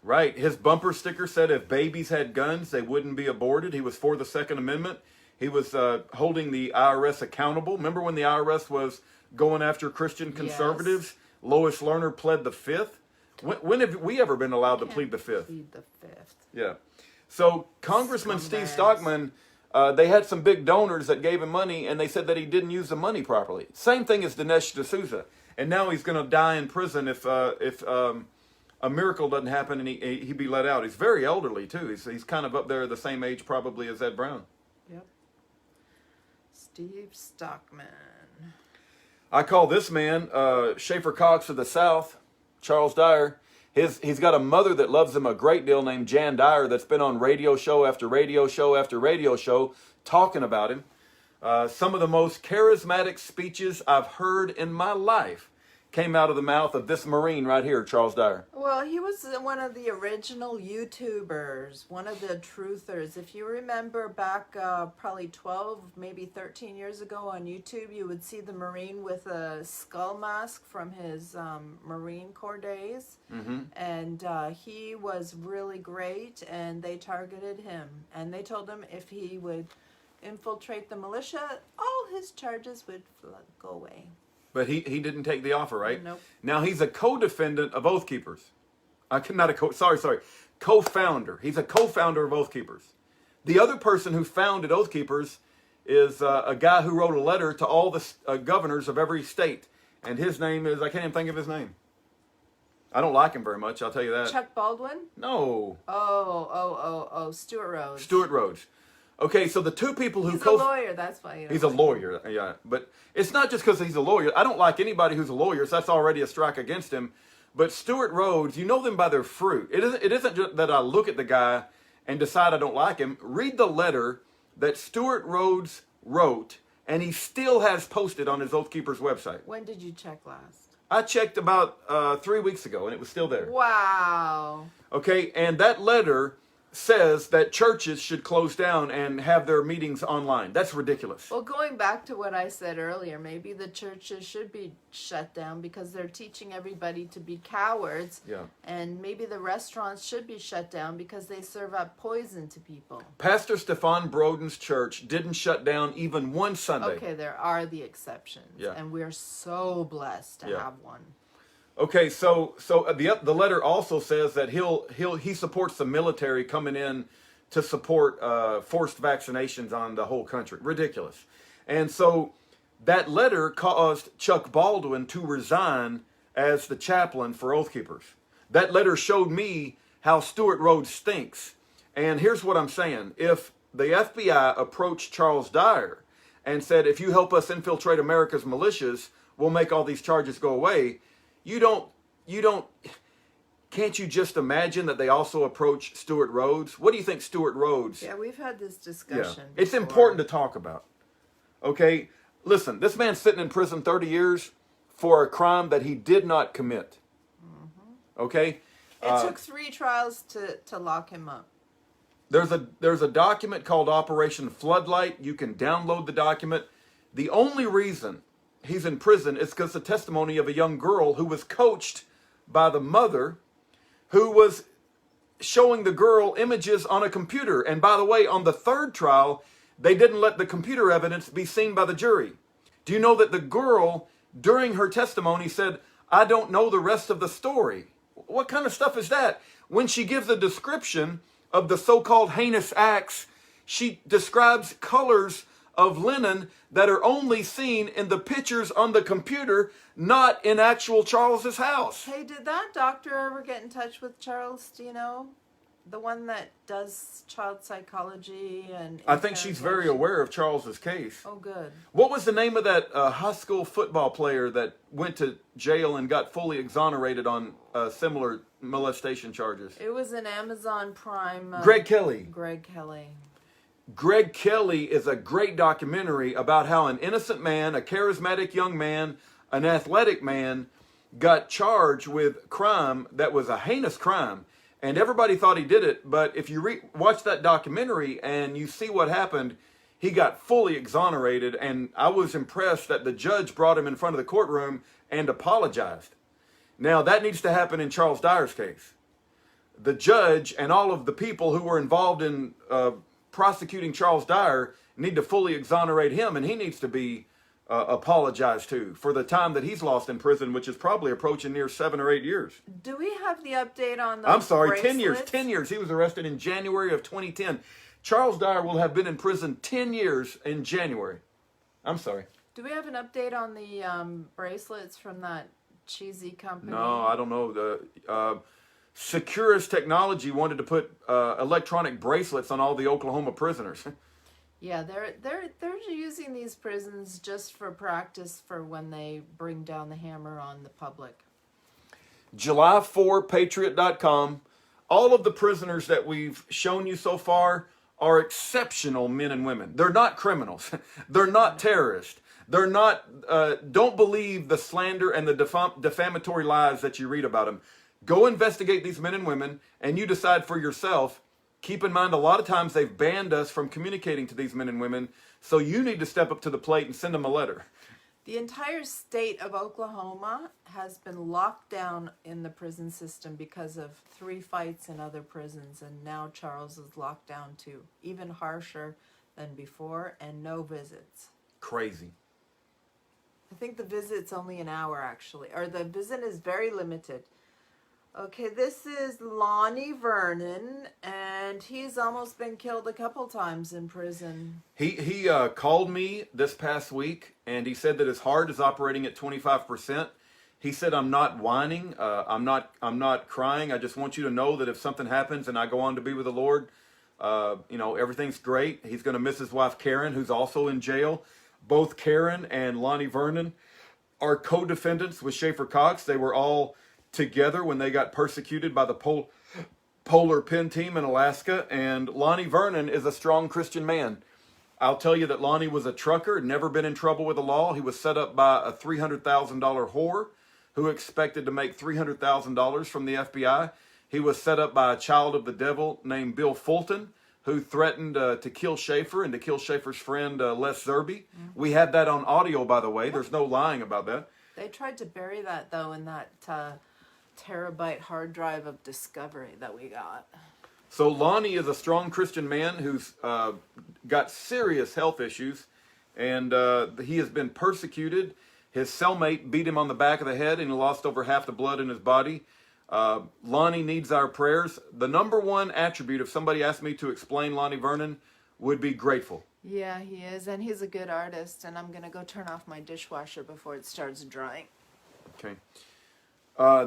Right. His bumper sticker said if babies had guns, they wouldn't be aborted. He was for the Second Amendment. He was holding the IRS accountable. Remember when the IRS was going after Christian conservatives? Yes. Lois Lerner pled the Fifth. When have we ever been allowed to plead the Fifth? Plead the Fifth. Yeah. So Congressman Steve Scumbags. Stockman, they had some big donors that gave him money, and they said that he didn't use the money properly. Same thing as Dinesh D'Souza. And now he's going to die in prison if a miracle doesn't happen and he be let out. He's very elderly, too. He's kind of up there the same age probably as Ed Brown. Yep. Steve Stockman. I call this man Schaefer Cox of the South, Charles Dyer. He's got a mother that loves him a great deal named Jan Dyer that's been on radio show after radio show after radio show talking about him. Some of the most charismatic speeches I've heard in my life came out of the mouth of this Marine right here, Charles Dyer. Well, he was one of the original YouTubers, one of the truthers. If you remember back probably 12, maybe 13 years ago on YouTube, you would see the Marine with a skull mask from his Marine Corps days. Mm-hmm. And he was really great, and they targeted him. And they told him if he would infiltrate the militia, all his charges would go away. But he didn't take the offer, right? Nope. Now he's a co-defendant of Oath Keepers. Co-founder. He's a co-founder of Oath Keepers. The other person who founded Oath Keepers is a guy who wrote a letter to all the governors of every state. And his name is, I can't even think of his name. I don't like him very much, I'll tell you that. Chuck Baldwin? No. Stuart Rhodes. Stuart Rhodes. Okay, so the two people who... He's a lawyer, that's why. He's a lawyer, yeah. But it's not just because he's a lawyer. I don't like anybody who's a lawyer, so that's already a strike against him. But Stuart Rhodes, you know them by their fruit. It isn't just that I look at the guy and decide I don't like him. Read the letter that Stuart Rhodes wrote, and he still has posted on his Oath Keepers website. When did you check last? I checked about 3 weeks ago, and it was still there. Wow. Okay, and that letter says that churches should close down and have their meetings online. That's ridiculous. Well, going back to what I said earlier, maybe the churches should be shut down because they're teaching everybody to be cowards. Yeah. And maybe the restaurants should be shut down because they serve up poison to people. Pastor Stefan Broden's church didn't shut down even one Sunday. Okay, there are the exceptions. Yeah. And we're so blessed to have one. Okay, so the letter also says that he supports the military coming in to support forced vaccinations on the whole country. Ridiculous. And so that letter caused Chuck Baldwin to resign as the chaplain for Oath Keepers. That letter showed me how Stuart Rhodes stinks. And here's what I'm saying. If the FBI approached Charles Dyer and said, if you help us infiltrate America's militias, we'll make all these charges go away. Can't you just imagine that they also approach Stuart Rhodes? What do you think Stuart Rhodes? Yeah, we've had this discussion. Yeah. It's important to talk about. Okay? Listen, this man's sitting in prison 30 years for a crime that he did not commit. Mm-hmm. Okay? It took 3 trials to lock him up. There's a document called Operation Floodlight. You can download the document. The only reason he's in prison is because the testimony of a young girl who was coached by the mother who was showing the girl images on a computer. And by the way, on the 3rd trial, they didn't let the computer evidence be seen by the jury. Do you know that the girl, during her testimony, said, I don't know the rest of the story? What kind of stuff is that? When she gives a description of the so-called heinous acts, she describes colors of linen that are only seen in the pictures on the computer, not in actual Charles's house. Hey, did that doctor ever get in touch with Charles? Do you know? The one that does child psychology and... I think she's very aware of Charles's case. Oh, good. What was the name of that high school football player that went to jail and got fully exonerated on similar molestation charges? It was an Amazon Prime... Greg Kelly. Greg Kelly. Greg Kelly is a great documentary about how an innocent man, a charismatic young man, an athletic man, got charged with crime that was a heinous crime, and everybody thought he did it. But if you watch that documentary and you see what happened, he got fully exonerated, and I was impressed that the judge brought him in front of the courtroom and apologized. Now, that needs to happen in Charles Dyer's case. The judge and all of the people who were involved in prosecuting Charles Dyer need to fully exonerate him, and he needs to be apologized to for the time that he's lost in prison, which is probably approaching near 7 or 8 years. Do we have the update on the I'm sorry, bracelets? 10 years. 10 years. He was arrested in January of 2010. Charles Dyer will have been in prison 10 years in January. I'm sorry. Do we have an update on the bracelets from that cheesy company? No, I don't know. The Securus Technology wanted to put electronic bracelets on all the Oklahoma prisoners. Yeah, they're using these prisons just for practice for when they bring down the hammer on the public. July 4, Patriot.com. All of the prisoners that we've shown you so far are exceptional men and women. They're not criminals. They're not terrorists. They're not, don't believe the slander and the defamatory lies that you read about them. Go investigate these men and women, and you decide for yourself. Keep in mind, a lot of times they've banned us from communicating to these men and women, so you need to step up to the plate and send them a letter. The entire state of Oklahoma has been locked down in the prison system because of 3 fights in other prisons, and now Charles is locked down too, even harsher than before, and no visits. Crazy. I think the visit's only an hour, actually, or the visit is very limited. Okay, this is Lonnie Vernon, and he's almost been killed a couple times in prison. He called me this past week, and he said that his heart is operating at 25%. He said, "I'm not whining. I'm not crying. I just want you to know that if something happens and I go on to be with the Lord, everything's great." He's going to miss his wife Karen, who's also in jail. Both Karen and Lonnie Vernon are co-defendants with Schaefer Cox. They were all together when they got persecuted by the Polar Pen Team in Alaska, and Lonnie Vernon is a strong Christian man. I'll tell you that Lonnie was a trucker, never been in trouble with the law. He was set up by a $300,000 whore who expected to make $300,000 from the FBI. He was set up by a child of the devil named Bill Fulton, who threatened to kill Schaefer and to kill Schaefer's friend Les Zerbe. Mm-hmm. We had that on audio, by the way. There's no lying about that. They tried to bury that, though, in that terabyte hard drive of discovery that we got. So Lonnie is a strong Christian man who's got serious health issues, and he has been persecuted. His cellmate beat him on the back of the head, and he lost over half the blood in his body. Lonnie needs our prayers. The number one attribute, if somebody asked me to explain Lonnie Vernon, would be grateful. Yeah, he is, and he's a good artist, and I'm going to go turn off my dishwasher before it starts drying. Okay.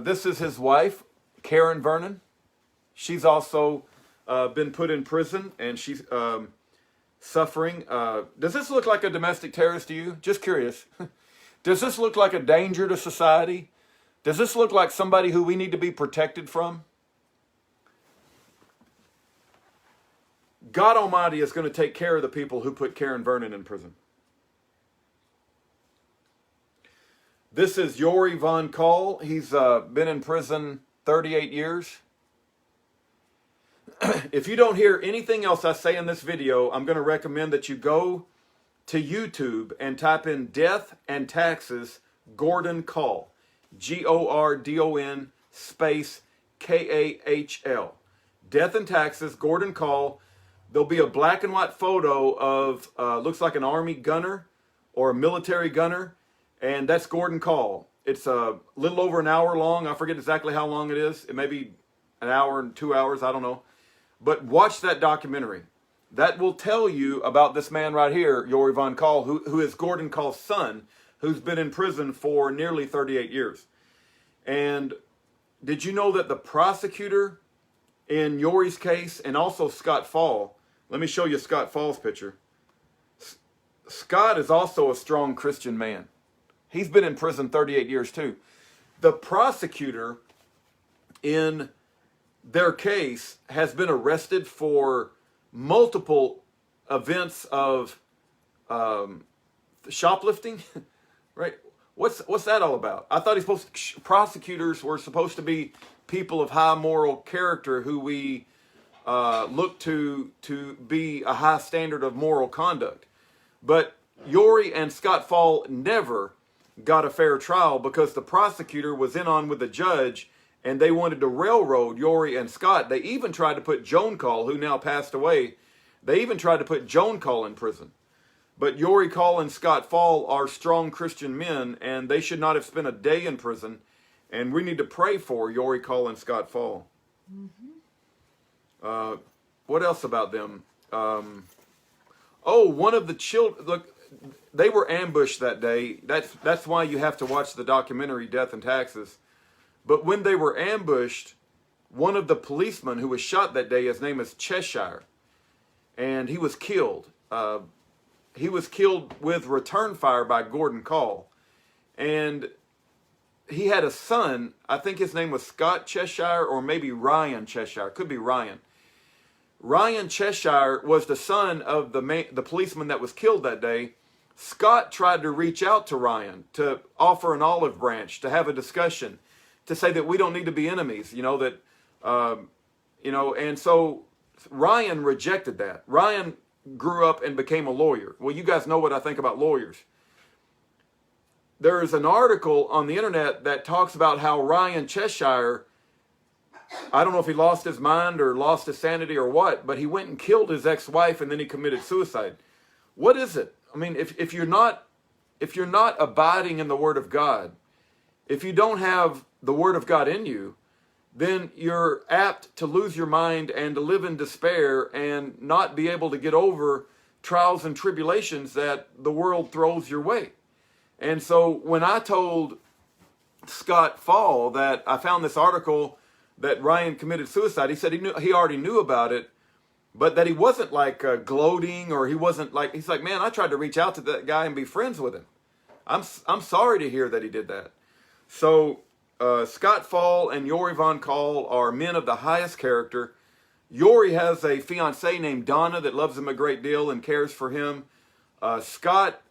This is his wife, Karen Vernon. She's also been put in prison, and she's suffering. Does this look like a domestic terrorist to you? Just curious. Does this look like a danger to society? Does this look like somebody who we need to be protected from? God Almighty is going to take care of the people who put Karen Vernon in prison. This is Yori Von Kahl. He's been in prison 38 years. If you don't hear anything else I say in this video, I'm going to recommend that you go to YouTube and type in Death and Taxes Gordon Kahl. Gordon space Kahl. Death and Taxes Gordon Kahl. There'll be a black and white photo of, looks like an army gunner or a military gunner, and that's Gordon Kahl. It's a little over an hour long. I forget exactly how long it is. It may be an hour and 2 hours, I don't know. But watch that documentary. That will tell you about this man right here, Yori Von Kahl, who is Gordon Kahl's son, who's been in prison for nearly 38 years. And did you know that the prosecutor in Yori's case, and also Scott Fall, let me show you Scott Fall's picture. Scott is also a strong Christian man. He's been in prison 38 years too. The prosecutor in their case has been arrested for multiple events of shoplifting, right? What's that all about? I thought prosecutors were supposed to be people of high moral character who we look to be a high standard of moral conduct. But Yorrie and Scott Fall never got a fair trial because the prosecutor was in on with the judge, and they wanted to railroad Yorrie and Scott. They even tried to put Joan Call, who now passed away, they even tried to put Joan Call in prison. But Yorrie Call and Scott Fall are strong Christian men, and they should not have spent a day in prison. And we need to pray for Yorrie Call and Scott Fall. What else about them? One of the children, look, they were ambushed that day. That's why you have to watch the documentary Death and Taxes. But when they were ambushed, one of the policemen who was shot that day, his name is Cheshire, and he was killed. He was killed with return fire by Gordon Call. And he had a son, I think his name was Scott Cheshire or maybe Ryan Cheshire. Could be Ryan. Ryan Cheshire was the son of the policeman that was killed that day. Scott tried to reach out to Ryan to offer an olive branch, to have a discussion, to say that we don't need to be enemies, and so Ryan rejected that. Ryan grew up and became a lawyer. Well, you guys know what I think about lawyers. There is an article on the internet that talks about how Ryan Cheshire, I don't know if he lost his mind or lost his sanity or what, but he went and killed his ex-wife and then he committed suicide. What is it? I mean, if you're not abiding in the Word of God, if you don't have the Word of God in you, then you're apt to lose your mind and to live in despair and not be able to get over trials and tribulations that the world throws your way. And so when I told Scott Fall that I found this article that Ryan committed suicide, he said he already knew about it, but that he wasn't like gloating, or he's like, man, I tried to reach out to that guy and be friends with him. I'm sorry to hear that he did that. So Scott Fall and Yorrie Von Call are men of the highest character. Yorrie has a fiancée named Donna that loves him a great deal and cares for him. Scott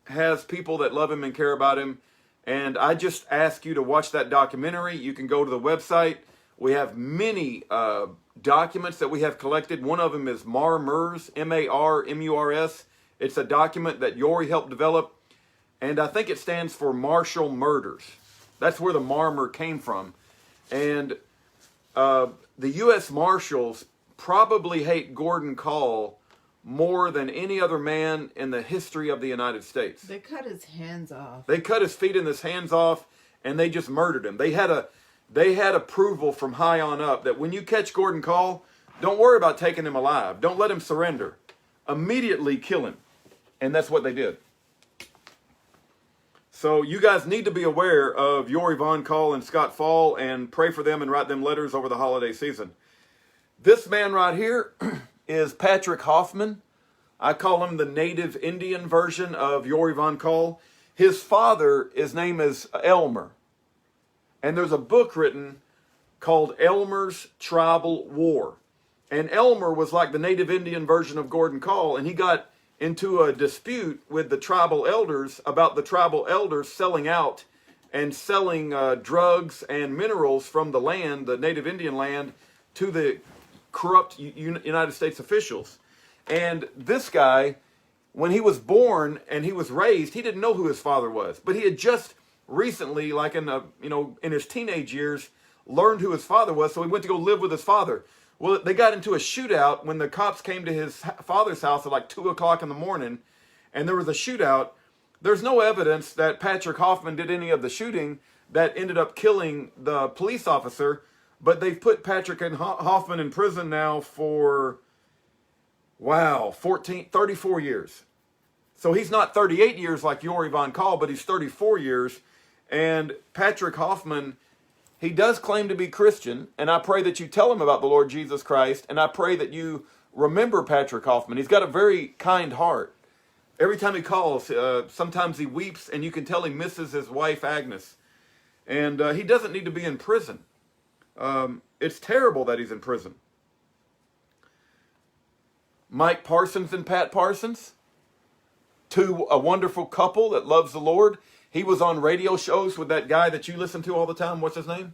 has people that love him and care about him. And I just ask you to watch that documentary. You can go to the website. We have many documents that we have collected. One of them is Marmurs, M-A-R-M-U-R-S. It's a document that Yorrie helped develop. And I think it stands for Marshall Murders. That's where the Marmor came from. And the U.S. Marshals probably hate Gordon Call more than any other man in the history of the United States. They cut his hands off. They cut his feet and his hands off, and they just murdered him. They had approval from high on up that when you catch Gordon Call, don't worry about taking him alive. Don't let him surrender. Immediately kill him. And that's what they did. So you guys need to be aware of Yorrie Von Call and Scott Fall and pray for them and write them letters over the holiday season. This man right here is Patrick Hoffman. I call him the native Indian version of Yorrie Von Call. His father, his name is Elmer. And there's a book written called Elmer's Tribal War. And Elmer was like the native Indian version of Gordon Call, and he got into a dispute with the tribal elders about the tribal elders selling out and selling drugs and minerals from the land, the native Indian land, to the corrupt United States officials. And this guy, when he was born and he was raised, he didn't know who his father was. But he had just recently, like in his teenage years, learned who his father was, so he went to go live with his father. Well, they got into a shootout when the cops came to his father's house at like 2 o'clock in the morning, and there was a shootout. There's no evidence that Patrick Hoffman did any of the shooting that ended up killing the police officer, but they've put Patrick and Hoffman in prison now for, 34 years. So he's not 38 years like Yorrie Von Call, but he's 34 years. And Patrick Hoffman, he does claim to be Christian, and I pray that you tell him about the Lord Jesus Christ, and I pray that you remember Patrick Hoffman. He's got a very kind heart. Every time he calls, sometimes he weeps, and you can tell he misses his wife, Agnes. And he doesn't need to be in prison. It's terrible that he's in prison. Mike Parsons and Pat Parsons, to a wonderful couple that loves the Lord. He was on radio shows with that guy that you listen to all the time. What's his name?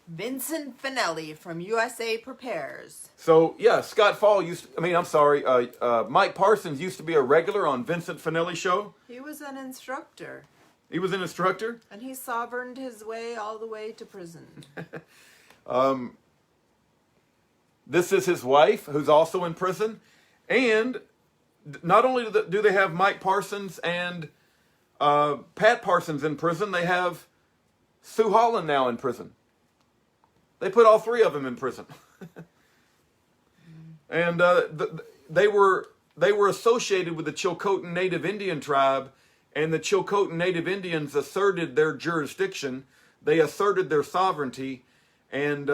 Vincent Finelli from USA Prepares. So, yeah, Scott Fall Mike Parsons used to be a regular on Vincent Finelli's show. He was an instructor. He was an instructor. And he sovereigned his way all the way to prison. This is his wife, who's also in prison. And not only do they have Mike Parsons and Pat Parsons in prison, they have Sue Holland now in prison. They put all three of them in prison. And they were associated with the Chilcotin Native Indian tribe, and the Chilcotin Native Indians asserted their jurisdiction. They asserted their sovereignty, and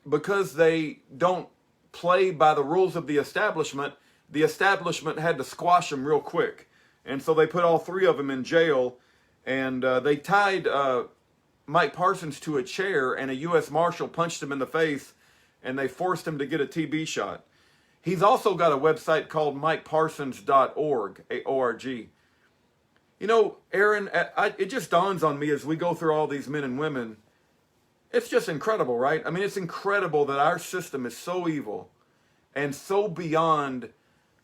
because they don't play by the rules of the establishment had to squash them real quick. And so they put all three of them in jail, and they tied Mike Parsons to a chair, and a U.S. Marshal punched him in the face, and they forced him to get a TB shot. He's also got a website called MikeParsons.org, A-O-R-G. You know, Aaron, it just dawns on me as we go through all these men and women, it's just incredible, right? I mean, it's incredible that our system is so evil and so beyond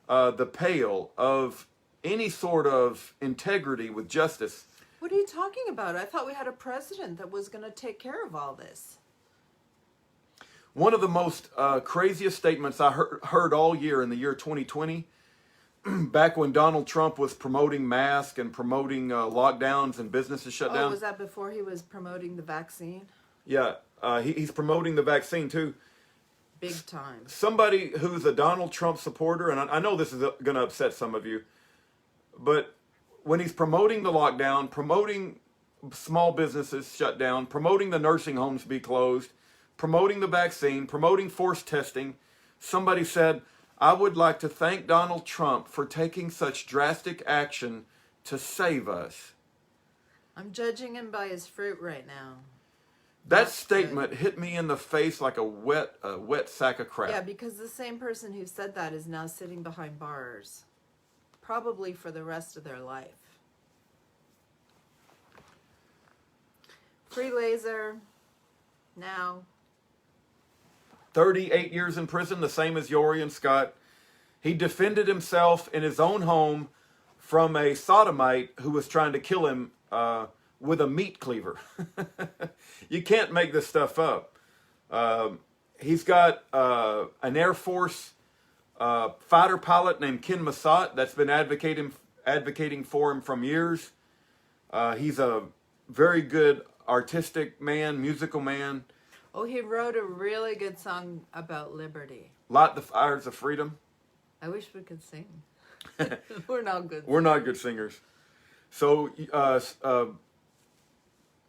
the pale of any sort of integrity with justice. What are you talking about? I thought we had a president that was going to take care of all this. One of the most craziest statements I heard all year in the year 2020, back when Donald Trump was promoting masks and promoting lockdowns and businesses shut down. Was that before he was promoting the vaccine? Yeah, he's promoting the vaccine too. Big time. Somebody who's a Donald Trump supporter, and I know this is going to upset some of you, but when he's promoting the lockdown, promoting small businesses shut down, promoting the nursing homes be closed, promoting the vaccine, promoting forced testing, somebody said, I would like to thank Donald Trump for taking such drastic action to save us. I'm judging him by his fruit right now. That statement hit me in the face like a wet sack of crap. Yeah, because the same person who said that is now sitting behind bars. Probably for the rest of their life. Free laser. Now. 38 years in prison, the same as Yori and Scott. He defended himself in his own home from a sodomite who was trying to kill him with a meat cleaver. You can't make this stuff up. He's got an Air Force fighter pilot named Ken Massat that's been advocating for him from years. He's a very good artistic man, musical man. Oh, he wrote a really good song about liberty. Light the Fires of Freedom. I wish we could sing. We're not good. We're not good singers. So,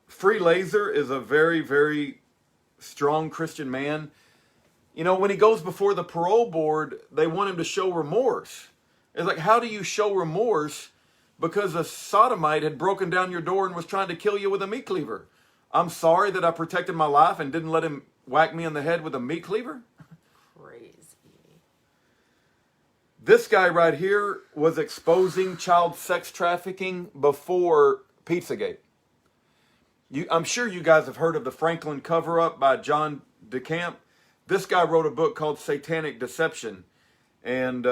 Free Laser is a very, very strong Christian man. You know, when he goes before the parole board, they want him to show remorse. It's like, how do you show remorse because a sodomite had broken down your door and was trying to kill you with a meat cleaver? I'm sorry that I protected my life and didn't let him whack me in the head with a meat cleaver? Crazy. This guy right here was exposing child sex trafficking before Pizzagate. I'm sure you guys have heard of the Franklin cover-up by John DeCamp. This guy wrote a book called Satanic Deception. And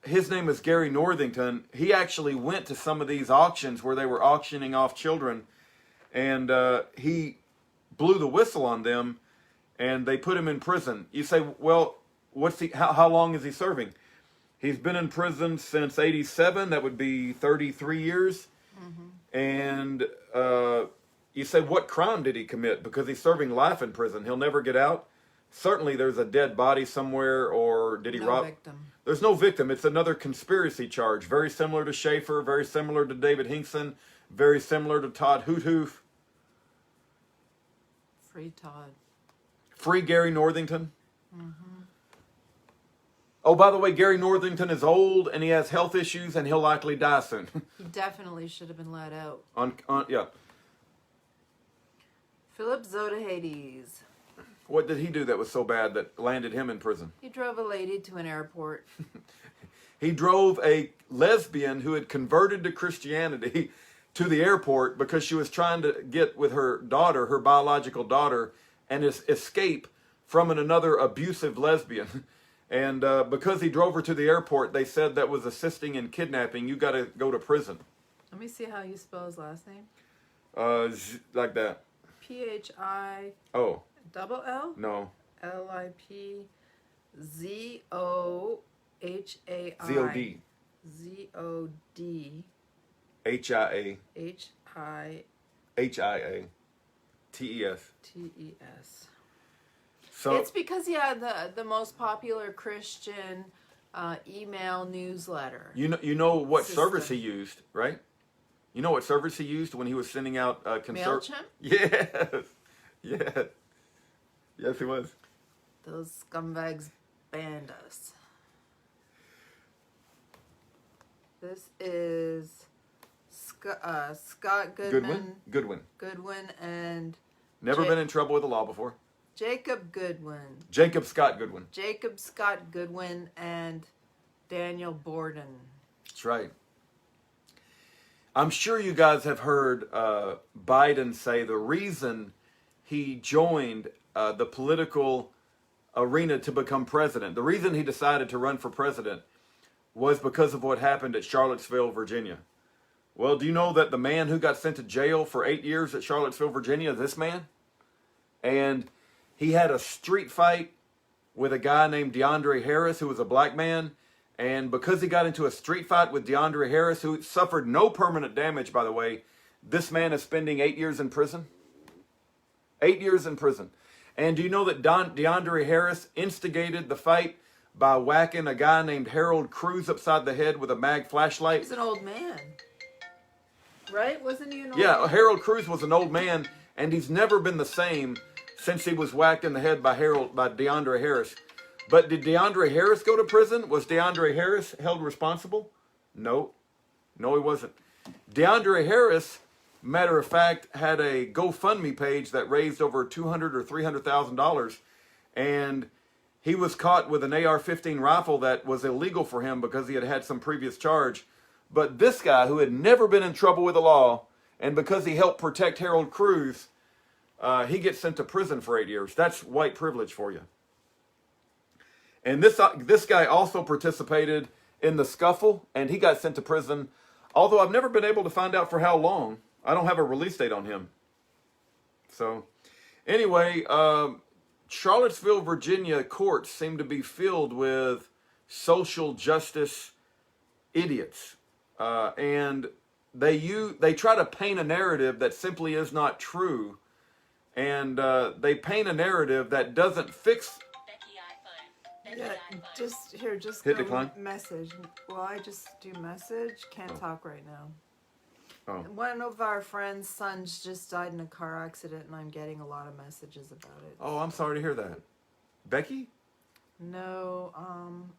his name is Gary Northington. He actually went to some of these auctions where they were auctioning off children. And he blew the whistle on them, and they put him in prison. You say, well, how long is he serving? He's been in prison since 87. That would be 33 years. Mm-hmm. And you say, what crime did he commit? Because he's serving life in prison. He'll never get out. Certainly there's a dead body somewhere, or did he rob? No victim. There's no victim. It's another conspiracy charge. Very similar to Schaefer, very similar to David Hankson, very similar to Todd Hoothoof. Free Todd. Free Gary Northington. Mm-hmm. Oh, by the way, Gary Northington is old and he has health issues and he'll likely die soon. He definitely should have been let out. Yeah. Philip Zodahades. What did he do that was so bad that landed him in prison? He drove a lady to an airport. He drove a lesbian who had converted to Christianity to the airport because she was trying to get with her daughter, her biological daughter, and escape from another abusive lesbian. And because he drove her to the airport, they said that was assisting in kidnapping. You got to go to prison. Let me see how you spell his last name. Like that. P-H-I... Oh. Double L? No. L-I-P-Z-O-H-A-I. Z-O-D. Z-O-D. H-I-A. H-I... H-I-A. T-E-S. T-E-S. So It's because he had the most popular Christian email newsletter. you know what System. service he used, right? You know what service he used when he was sending out MailChimp? Yes. Yes. Yes, he was. Those scumbags banned us. This is Scott Goodman. Goodwin. And Never been in trouble with the law before. Jacob Goodwin. Jacob Scott Goodwin. Jacob Scott Goodwin and Daniel Borden. That's right. I'm sure you guys have heard Biden say the reason he joined the political arena to become president, the reason he decided to run for president was because of what happened at Charlottesville, Virginia. Well, do you know that the man who got sent to jail for 8 years at Charlottesville, Virginia, is this man? And he had a street fight with a guy named DeAndre Harris, who was a black man. And because he got into a street fight with DeAndre Harris, who suffered no permanent damage, by the way, this man is spending 8 years in prison. 8 years in prison. And do you know that DeAndre Harris instigated the fight by whacking a guy named Harold Cruz upside the head with a mag flashlight? He's an old man. Right? Wasn't he an old Yeah, man? Harold Cruz was an old man, and he's never been the same since he was whacked in the head by DeAndre Harris. But did DeAndre Harris go to prison? Was DeAndre Harris held responsible? No. No, he wasn't. DeAndre Harris, matter of fact, had a GoFundMe page that raised over $200,000 or $300,000, and he was caught with an AR-15 rifle that was illegal for him because he had had some previous charge. But this guy, who had never been in trouble with the law, and because he helped protect Harold Cruz, he gets sent to prison for 8 years. That's white privilege for you. And this guy also participated in the scuffle, and he got sent to prison, although I've never been able to find out for how long. I don't have a release date on him. So, anyway, Charlottesville, Virginia courts seem to be filled with social justice idiots. And they try to paint a narrative that simply is not true. And they paint a narrative that doesn't fix... Yeah, just Hit go decline? message. Well, I just do message. Can't talk right now. Oh. One of our friends' sons just died in a car accident, and I'm getting a lot of messages about it. Oh, I'm sorry to hear that. Becky? No,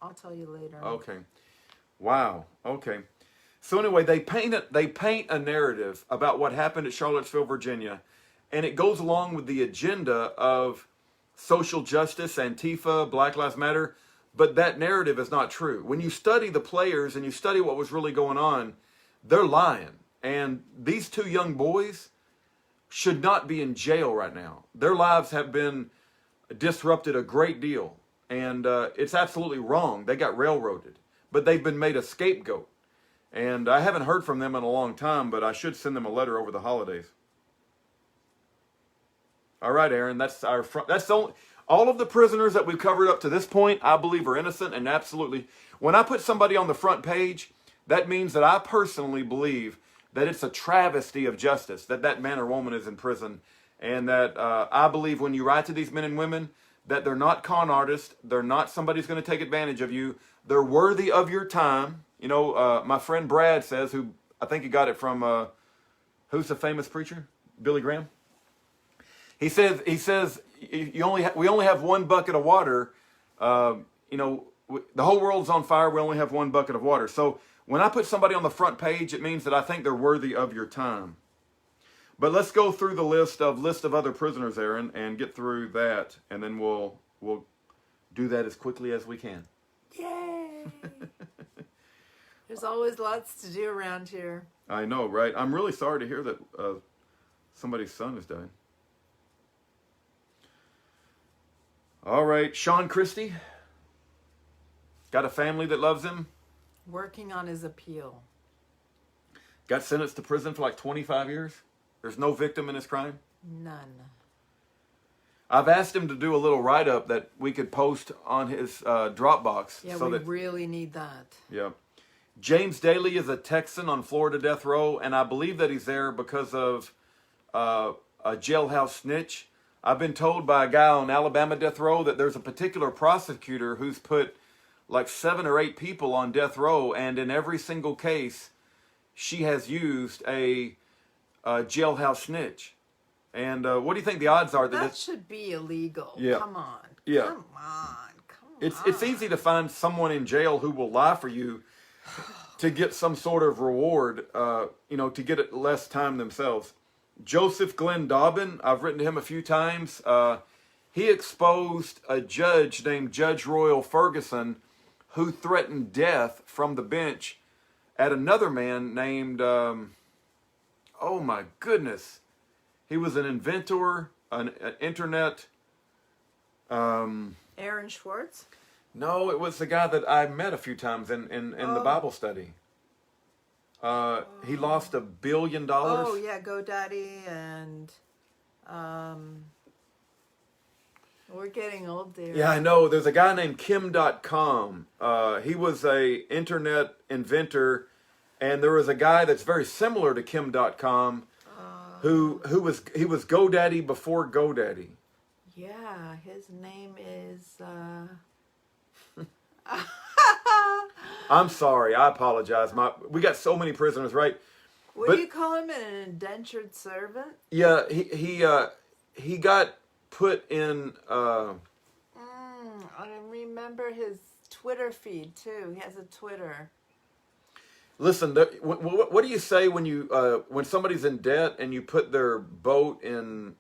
I'll tell you later. Okay. Wow. Okay. So anyway, they paint a narrative about what happened at Charlottesville, Virginia, and it goes along with the agenda of social justice, Antifa, Black Lives Matter, but that narrative is not true. When you study the players and you study what was really going on, they're lying. And these two young boys should not be in jail right now. Their lives have been disrupted a great deal, and it's absolutely wrong. They got railroaded, but they've been made a scapegoat. And I haven't heard from them in a long time, but I should send them a letter over the holidays. All right, Aaron, that's all of the prisoners that we've covered up to this point, I believe are innocent, and absolutely, when I put somebody on the front page, that means that I personally believe that it's a travesty of justice, that man or woman is in prison, and that I believe when you write to these men and women that they're not con artists, they're not somebody's going to take advantage of you, they're worthy of your time. You know, my friend Brad says, who I think he got it from, who's the famous preacher? Billy Graham? He says we only have one bucket of water. The whole world's on fire. We only have one bucket of water. So when I put somebody on the front page, it means that I think they're worthy of your time. But let's go through the list of other prisoners, Aaron, and get through that, and then we'll do that as quickly as we can. Yay! There's always lots to do around here. I know, right? I'm really sorry to hear that somebody's son has died. All right, Sean Christie. Got a family that loves him. Working on his appeal. Got sentenced to prison for like 25 years. There's no victim in his crime. None. I've asked him to do a little write-up that we could post on his Dropbox. Yeah, so we that, really need that. Yeah. James Daly is a Texan on Florida death row, and I believe that he's there because of a jailhouse snitch. I've been told by a guy on Alabama death row that there's a particular prosecutor who's put like 7 or 8 people on death row, and in every single case, she has used a jailhouse snitch. And what do you think the odds are That should be illegal. Yeah. Come on. Yeah. Come on. It's easy to find someone in jail who will lie for you to get some sort of reward, to get it less time themselves. Joseph Glenn Dobbin, I've written to him a few times. He exposed a judge named Judge Royal Ferguson who threatened death from the bench at another man named, oh my goodness. He was an inventor, an internet. Aaron Schwartz? No, it was the guy that I met a few times in the Bible study. He lost $1 billion. Oh, yeah, GoDaddy and... we're getting old there. Yeah, I know. There's a guy named Kim.com. He was a internet inventor, and there was a guy that's very similar to Kim.com who was GoDaddy before GoDaddy. Yeah, his name is... I'm sorry. I apologize. We got so many prisoners, right? What do you call him? An indentured servant? Yeah, he got put in. I remember his Twitter feed too. He has a Twitter. Listen, what do you say when somebody's in debt and you put their boat in?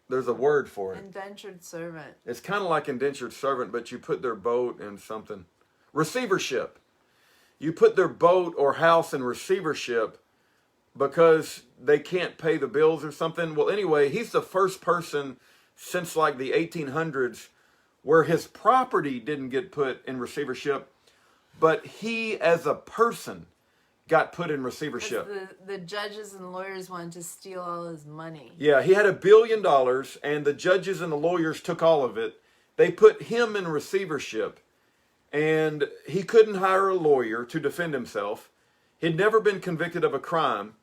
There's a word for it. Indentured servant. It's kind of like indentured servant, but you put their boat in something. Receivership. You put their boat or house in receivership because they can't pay the bills or something. Well, anyway, he's the first person since like the 1800s where his property didn't get put in receivership, but he as a person got put in receivership. The judges and lawyers wanted to steal all his money. Yeah, he had $1 billion, and the judges and the lawyers took all of it. They put him in receivership, and he couldn't hire a lawyer to defend himself. He'd never been convicted of a crime.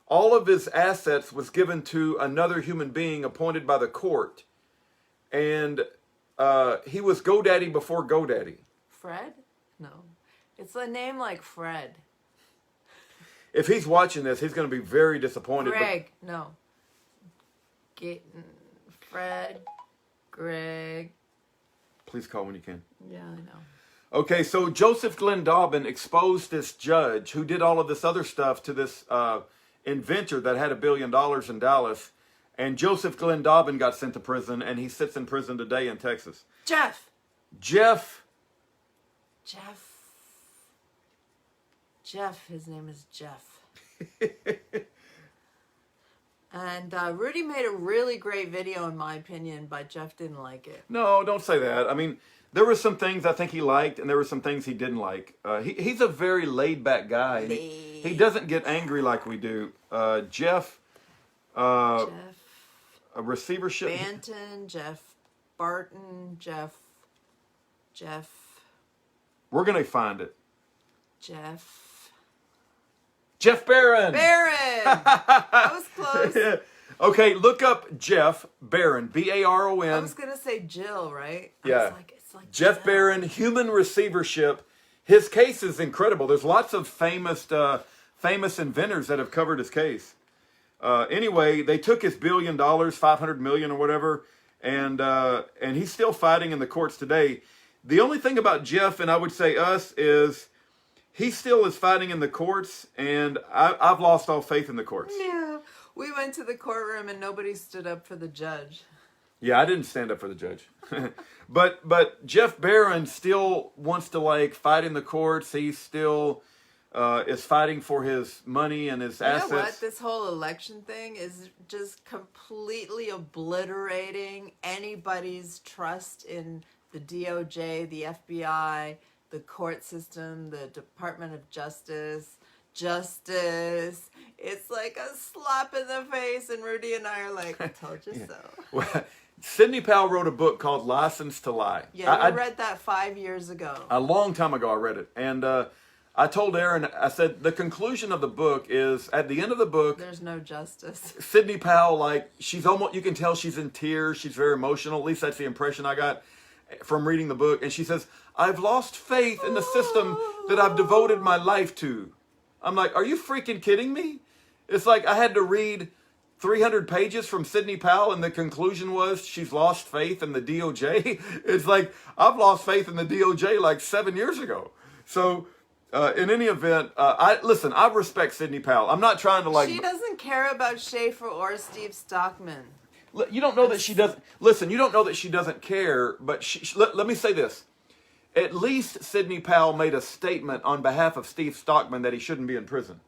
All of his assets was given to another human being appointed by the court, and he was GoDaddy before GoDaddy. Fred? No. It's a name like Fred. If he's watching this, he's going to be very disappointed. Greg, no. Fred, Greg. Please call when you can. Yeah, I know. Okay, so Joseph Glenn Dobbin exposed this judge who did all of this other stuff to this inventor that had $1 billion in Dallas. And Joseph Glenn Dobbin got sent to prison, and he sits in prison today in Texas. Jeff, his name is Jeff. And Rudy made a really great video, in my opinion, but Jeff didn't like it. No, don't say that. I mean, there were some things I think he liked, and there were some things he didn't like. He's a very laid-back guy. And he doesn't get angry like we do. Jeff. A receivership. Banton, Jeff Barton, Jeff. We're going to find it. Jeff Barron. That was close. Yeah. Okay, look up Jeff Barron. B-A-R-O-N. I was going to say Jill, right? Yeah. It's like Jeff Jill. Barron, human receivership. His case is incredible. There's lots of famous inventors that have covered his case. Anyway, they took his $1 billion, $500 million or whatever, and he's still fighting in the courts today. The only thing about Jeff, and I would say us, is he still is fighting in the courts, and I've lost all faith in the courts. Yeah. We went to the courtroom and nobody stood up for the judge. Yeah, I didn't stand up for the judge. But Jeff Barron still wants to like fight in the courts. He still is fighting for his money and his assets. You know what? This whole election thing is just completely obliterating anybody's trust in the DOJ, the FBI, the court system, the Department of Justice. It's like a slap in the face, and Rudy and I are like, I told you so. Well, Sidney Powell wrote a book called License to Lie. Yeah, I read that 5 years ago. A long time ago I read it. And I told Aaron, I said, the conclusion of the book is, at the end of the book, there's no justice. Sidney Powell, like, she's almost, you can tell she's in tears. She's very emotional. At least that's the impression I got from reading the book. And she says, I've lost faith in the system that I've devoted my life to. I'm like, are you freaking kidding me? It's like I had to read 300 pages from Sidney Powell, and the conclusion was she's lost faith in the DOJ. It's like, I've lost faith in the DOJ like 7 years ago. So, in any event, I respect Sidney Powell. I'm not trying to like... She doesn't care about Schaefer or Steve Stockman. You don't know that she doesn't... Listen, you don't know that she doesn't care, but let me say this. At least Sidney Powell made a statement on behalf of Steve Stockman that he shouldn't be in prison.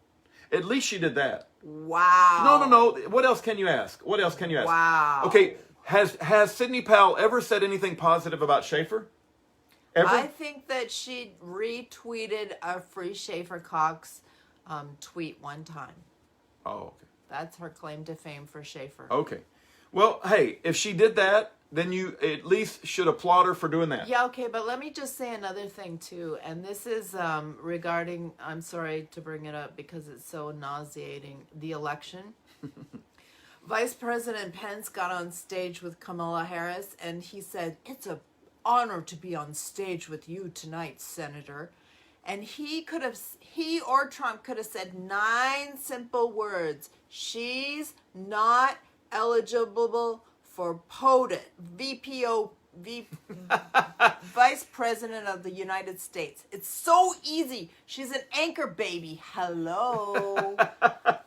At least she did that. Wow. No. What else can you ask? Wow. Okay, has Sidney Powell ever said anything positive about Schaefer? Ever? I think that she retweeted a Free Schaefer Cox tweet one time. Oh, okay. That's her claim to fame for Schaefer. Okay. Well, hey, if she did that, then you at least should applaud her for doing that. Yeah, okay, but let me just say another thing, too. And this is regarding, I'm sorry to bring it up because it's so nauseating, the election. Vice President Pence got on stage with Kamala Harris, and he said, it's an honor to be on stage with you tonight, Senator. And he or Trump could have said 9 simple words. She's not eligible for Vice President of the United States. It's so easy. She's an anchor baby. Hello.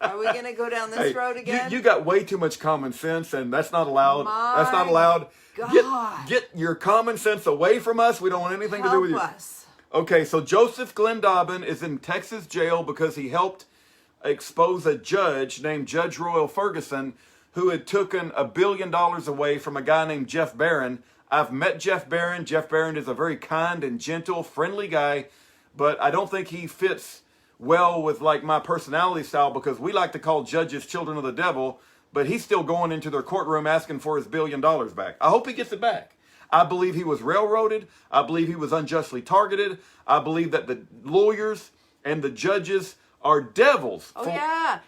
Are we going to go down this road again? You got way too much common sense, and that's not allowed. That's not allowed. God. Get your common sense away from us. We don't want anything to do with you. Help us. Okay, so Joseph Glenn Dobbin is in Texas jail because he helped expose a judge named Judge Royal Ferguson who had taken $1 billion away from a guy named Jeff Barron. I've met Jeff Barron. Jeff Barron is a very kind and gentle, friendly guy, but I don't think he fits well with like my personality style because we like to call judges children of the devil, but he's still going into their courtroom asking for his $1 billion back. I hope he gets it back. I believe he was railroaded. I believe he was unjustly targeted. I believe that the lawyers and the judges are devils. Oh, yeah.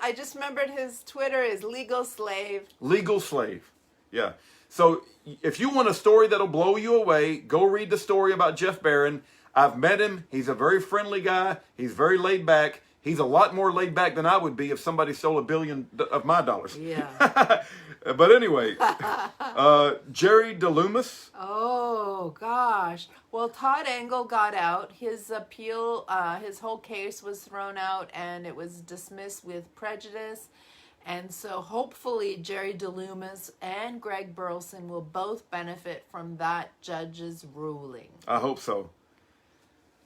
I just remembered his Twitter is legal slave. Legal slave. Yeah. So if you want a story that'll blow you away, go read the story about Jeff Barron. I've met him. He's a very friendly guy. He's very laid back. He's a lot more laid back than I would be if somebody stole $1 billion of my dollars. Yeah. But anyway, Jerry DeLoomis. Oh, gosh. Well, Todd Engel got out. His appeal, his whole case was thrown out, and it was dismissed with prejudice. And so hopefully Jerry DeLoomis and Greg Burleson will both benefit from that judge's ruling. I hope so.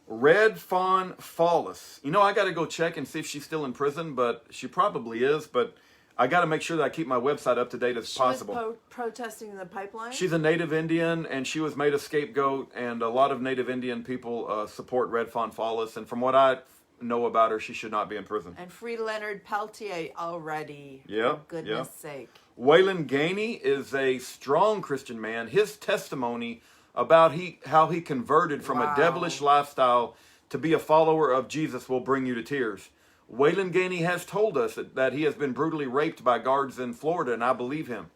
Red Fawn Fallis. You know, I got to go check and see if she's still in prison, but she probably is. But I got to make sure that I keep my website up to date as possible. She was protesting the pipeline? She's a Native Indian, and she was made a scapegoat, and a lot of Native Indian people support Red Fawn Fallis. And from what I know about her, she should not be in prison. And free Leonard Peltier already. Yeah. For goodness sake. Waylon Gainey is a strong Christian man. His testimony about how he converted from a devilish lifestyle to be a follower of Jesus will bring you to tears. Waylon Gainey has told us that he has been brutally raped by guards in Florida, and I believe him.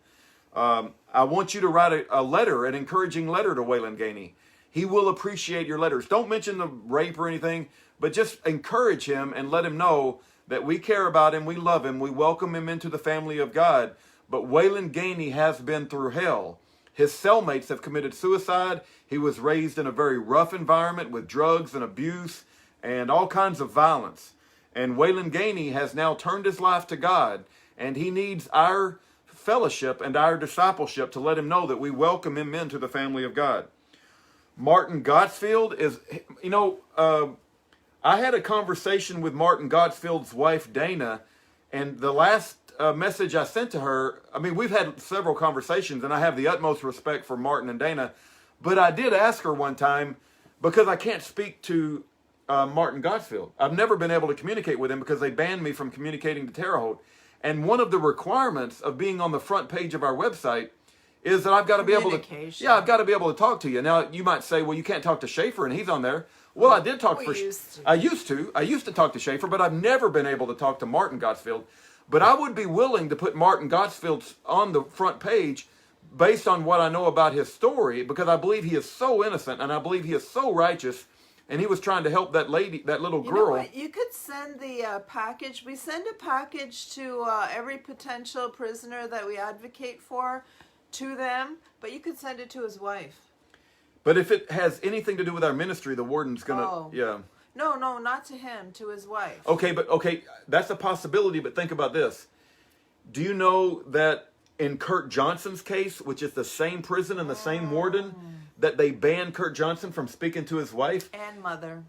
I want you to write a letter, an encouraging letter to Waylon Gainey. He will appreciate your letters. Don't mention the rape or anything, but just encourage him and let him know that we care about him, we love him, we welcome him into the family of God. But Waylon Gainey has been through hell. His cellmates have committed suicide. He was raised in a very rough environment with drugs and abuse and all kinds of violence. And Waylon Gainey has now turned his life to God, and he needs our fellowship and our discipleship to let him know that we welcome him into the family of God. Martin Godsfield is, I had a conversation with Martin Godsfield's wife, Dana, and the last message I sent to her, we've had several conversations, and I have the utmost respect for Martin and Dana, but I did ask her one time, because I can't speak to Martin Godsfield. I've never been able to communicate with him because they banned me from communicating to Terre Haute. And one of the requirements of being on the front page of our website is that I've got to be able to, I've got to be able to talk to you. Now, you might say, well, you can't talk to Schaefer and he's on there. Well, I did talk I used to talk to Schaefer, but I've never been able to talk to Martin Godsfield. But I would be willing to put Martin Godsfield on the front page based on what I know about his story, because I believe he is so innocent and I believe he is so righteous, and he was trying to help that lady, that little girl. You know what? You could send the package. We send a package to every potential prisoner that we advocate for to them, but you could send it to his wife. But if it has anything to do with our ministry, the warden's gonna, No, not to him, to his wife. Okay, that's a possibility, but think about this. Do you know that in Kurt Johnson's case, which is the same prison and the same warden, that they banned Kurt Johnson from speaking to his wife? And mother.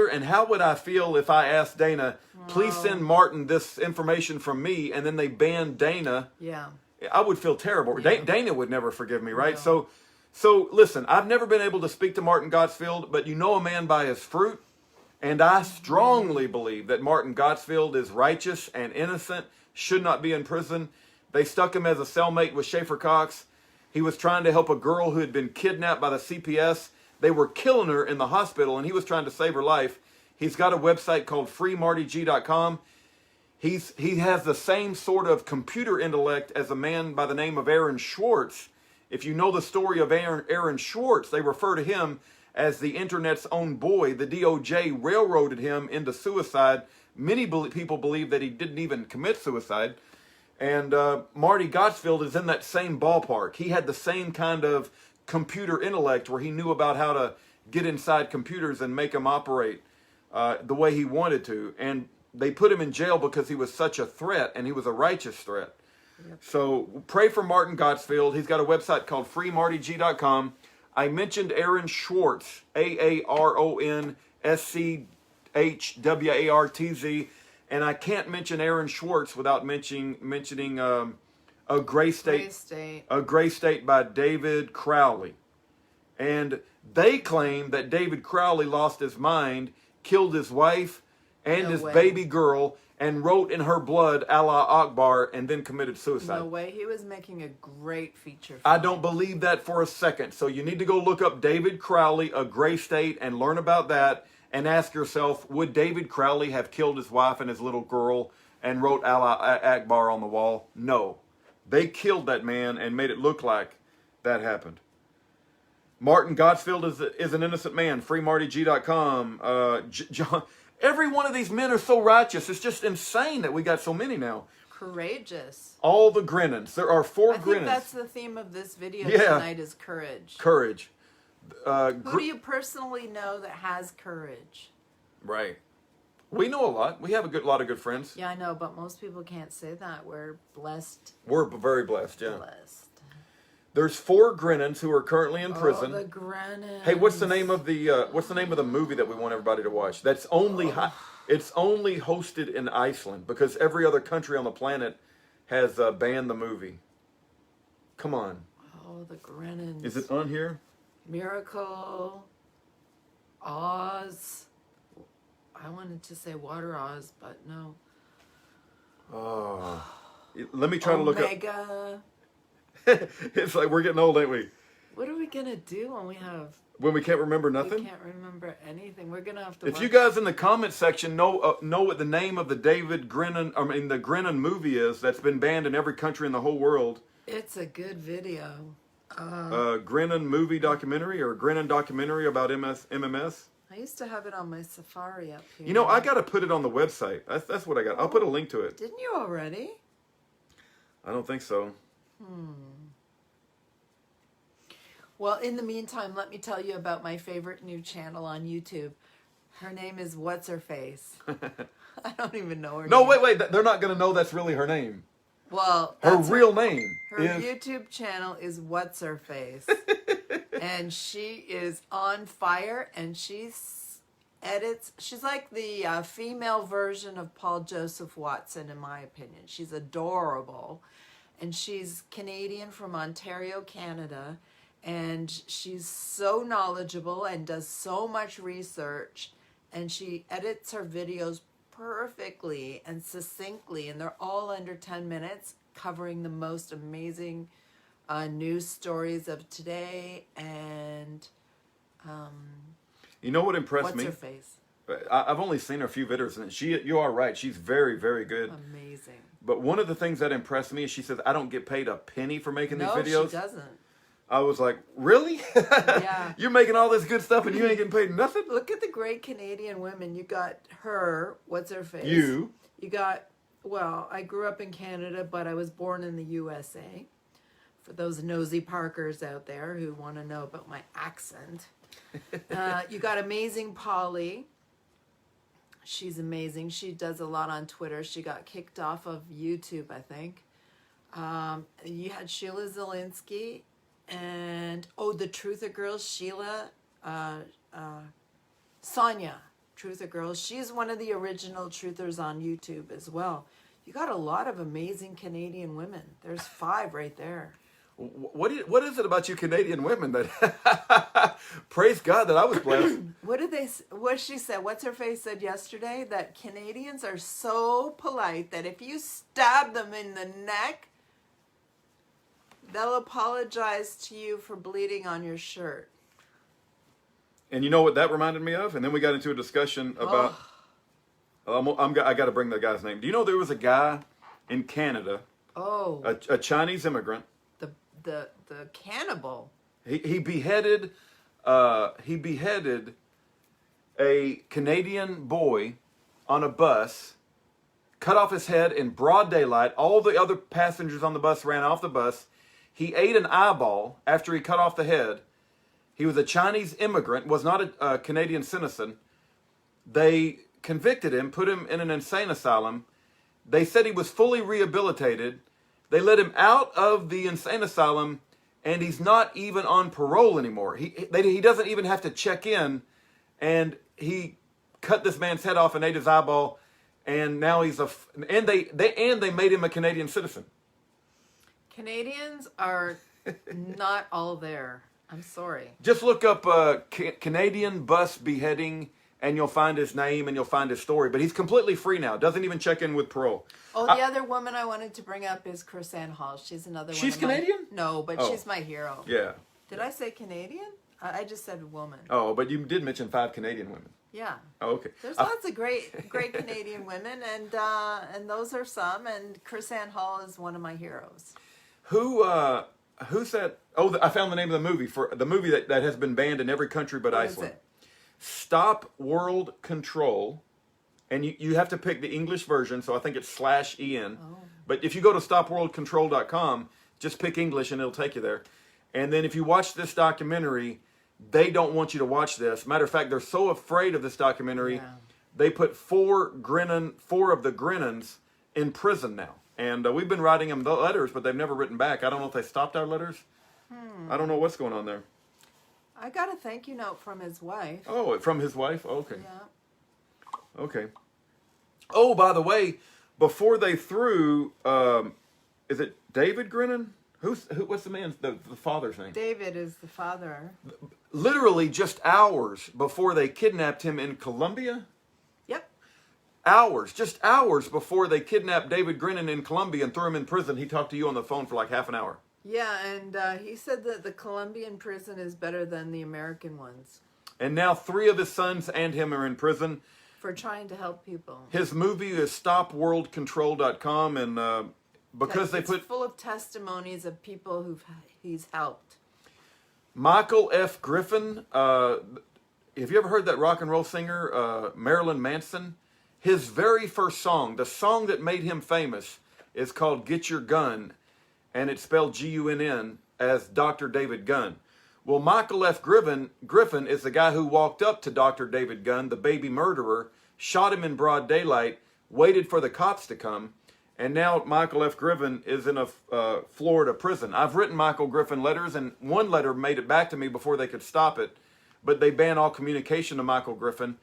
And how would I feel if I asked Dana, please send Martin this information from me, and then they banned Dana? Yeah. I would feel terrible. Yeah. Dana would never forgive me, right? No. So listen, I've never been able to speak to Martin Godsfield, but you know a man by his fruit. And I strongly believe that Martin Godsfield is righteous and innocent, should not be in prison. They stuck him as a cellmate with Schaefer Cox. He was trying to help a girl who had been kidnapped by the CPS. They were killing her in the hospital, and he was trying to save her life. He's got a website called freemartyg.com. He has the same sort of computer intellect as a man by the name of Aaron Schwartz. If you know the story of Aaron Schwartz, they refer to him as the internet's own boy. The DOJ railroaded him into suicide. Many people believe that he didn't even commit suicide. And Marty Godsfield is in that same ballpark. He had the same kind of computer intellect where he knew about how to get inside computers and make them operate the way he wanted to. And they put him in jail because he was such a threat, and he was a righteous threat. Yep. So pray for Martin Godsfield. He's got a website called freemartyg.com. I mentioned Aaron Schwartz, AARONSCHWARTZ, and I can't mention Aaron Schwartz without mentioning A Gray State by David Crowley. And they claim that David Crowley lost his mind, killed his wife and his baby girl, and wrote in her blood Allah Akbar, and then committed suicide. No way. He was making a great feature film. I don't believe that for a second. So you need to go look up David Crowley, A Gray State, and learn about that, and ask yourself, would David Crowley have killed his wife and his little girl and wrote Allah Akbar on the wall? No. They killed that man and made it look like that happened. Martin Godsfield is an innocent man. FreeMartyG.com. John... Every one of these men are so righteous. It's just insane that we got so many now. Courageous. All the Grinnons. There are 4 Grinnons. I think that's the theme of this video tonight, is courage. Courage. Who do you personally know that has courage? Right. We know a lot. We have a lot of good friends. Yeah, I know, but most people can't say that. We're blessed. We're very blessed, yeah. Blessed. There's 4 Grinnons who are currently in prison. Oh, the Grinnons. Hey, what's the name of the movie that we want everybody to watch? That's only it's only hosted in Iceland, because every other country on the planet has banned the movie. Come on. Oh, the Grinnons. Is it on here? Miracle. Oz. I wanted to say Water Oz, but no. Oh. Let me try to look up. Omega. It's like we're getting old, ain't we? What are we gonna do when we can't remember nothing? We can't remember anything. We're gonna have to. If you guys in the comment section know what the name of the the Grennan movie is that's been banned in every country in the whole world. It's a good video. Grennan movie documentary, or Grennan documentary about MMS. I used to have it on my Safari up here. You know, I got to put it on the website. That's what I got. I'll put a link to it. Didn't you already? I don't think so. Well, in the meantime, let me tell you about my favorite new channel on YouTube. Her name is What's Her Face. I don't even know her name. No, wait. They're not going to know that's really her name. Well, Her that's real name her is... YouTube channel is What's Her Face. And she is on fire, and edits. She's like the female version of Paul Joseph Watson, in my opinion. She's adorable, and she's Canadian from Ontario, Canada, and she's so knowledgeable and does so much research, and she edits her videos perfectly and succinctly, and they're all under 10 minutes, covering the most amazing news stories of today. And You know what impressed what's me? her face? I've only seen her a few videos, and you are right. She's very, very good. Amazing. But one of the things that impressed me is she says, I don't get paid a penny for making these No, videos. she doesn't. I was like, really? Yeah. You're making all this good stuff and you ain't getting paid nothing? Look at the great Canadian women. You got her, what's her face? You got, well, I grew up in Canada, but I was born in the USA. For those nosy Parkers out there who want to know about my accent. You got Amazing Polly. She's amazing. She does a lot on Twitter. She got kicked off of YouTube, I think. You had Sheila Zielinski. And, the Truther Girls, Sheila, Sonia, Truther Girls. She's one of the original truthers on YouTube as well. You got a lot of amazing Canadian women. There's 5 right there. what is it about you Canadian women that praise God that I was blessed? What she said, what's her face said yesterday, that Canadians are so polite that if you stab them in the neck, they'll apologize to you for bleeding on your shirt. And you know what that reminded me of? And then we got into a discussion about I got to bring the guy's name. Do you know there was a guy in Canada, a Chinese immigrant, the cannibal. He beheaded a Canadian boy on a bus, cut off his head in broad daylight. All the other passengers on the bus ran off the bus. He ate an eyeball after he cut off the head. He was a Chinese immigrant, was not a Canadian citizen. They convicted him, put him in an insane asylum. They said he was fully rehabilitated. They let him out of the insane asylum, and he's not even on parole anymore. He doesn't even have to check in, and he cut this man's head off and ate his eyeball, and now he's and they made him a Canadian citizen. Canadians are not all there. I'm sorry. Just look up Canadian bus beheading, and you'll find his name and you'll find his story. But he's completely free now. Doesn't even check in with parole. The other woman I wanted to bring up is Chrisanne Hall. She's another one. She's Canadian? No, but she's my hero. Yeah. Did I say Canadian? I just said woman. Oh, but you did mention 5 Canadian women. Yeah. Oh, okay. There's lots of great Canadian women, and those are some. And Chrisanne Hall is one of my heroes. Who's that? Oh, I found the name of the movie for the movie that has been banned in every country but Iceland. Is it? Stop World Control, and you have to pick the English version, so I think it's /EN. Oh. But if you go to stopworldcontrol.com, just pick English and it'll take you there. And then if you watch this documentary, they don't want you to watch this. Matter of fact, they're so afraid of this documentary, they put 4 of the Grennans in prison now. And we've been writing them the letters, but they've never written back. I don't know if they stopped our letters. I don't know what's going on there. I got a thank you note from his wife. Oh, from his wife? Okay. Yeah. Okay. Oh, by the way, before they threw, is it David Grennan? What's the man's, the father's name? David is the father. Literally just hours before they kidnapped him in Colombia? Yep. Just hours before they kidnapped David Grennan in Colombia and threw him in prison, he talked to you on the phone for like half an hour. Yeah, and he said that the Colombian prison is better than the American ones. And now 3 of his sons and him are in prison. For trying to help people. His movie is stopworldcontrol.com, and because it's full of testimonies of people he's helped. Michael F. Griffin, have you ever heard that rock and roll singer, Marilyn Manson? His very first song, the song that made him famous, is called Get Your Gun, and it's spelled G-U-N-N as Dr. David Gunn. Well, Michael F. Griffin is the guy who walked up to Dr. David Gunn, the baby murderer, shot him in broad daylight, waited for the cops to come, and now Michael F. Griffin is in a Florida prison. I've written Michael Griffin letters, and one letter made it back to me before they could stop it, but they banned all communication to Michael Griffin.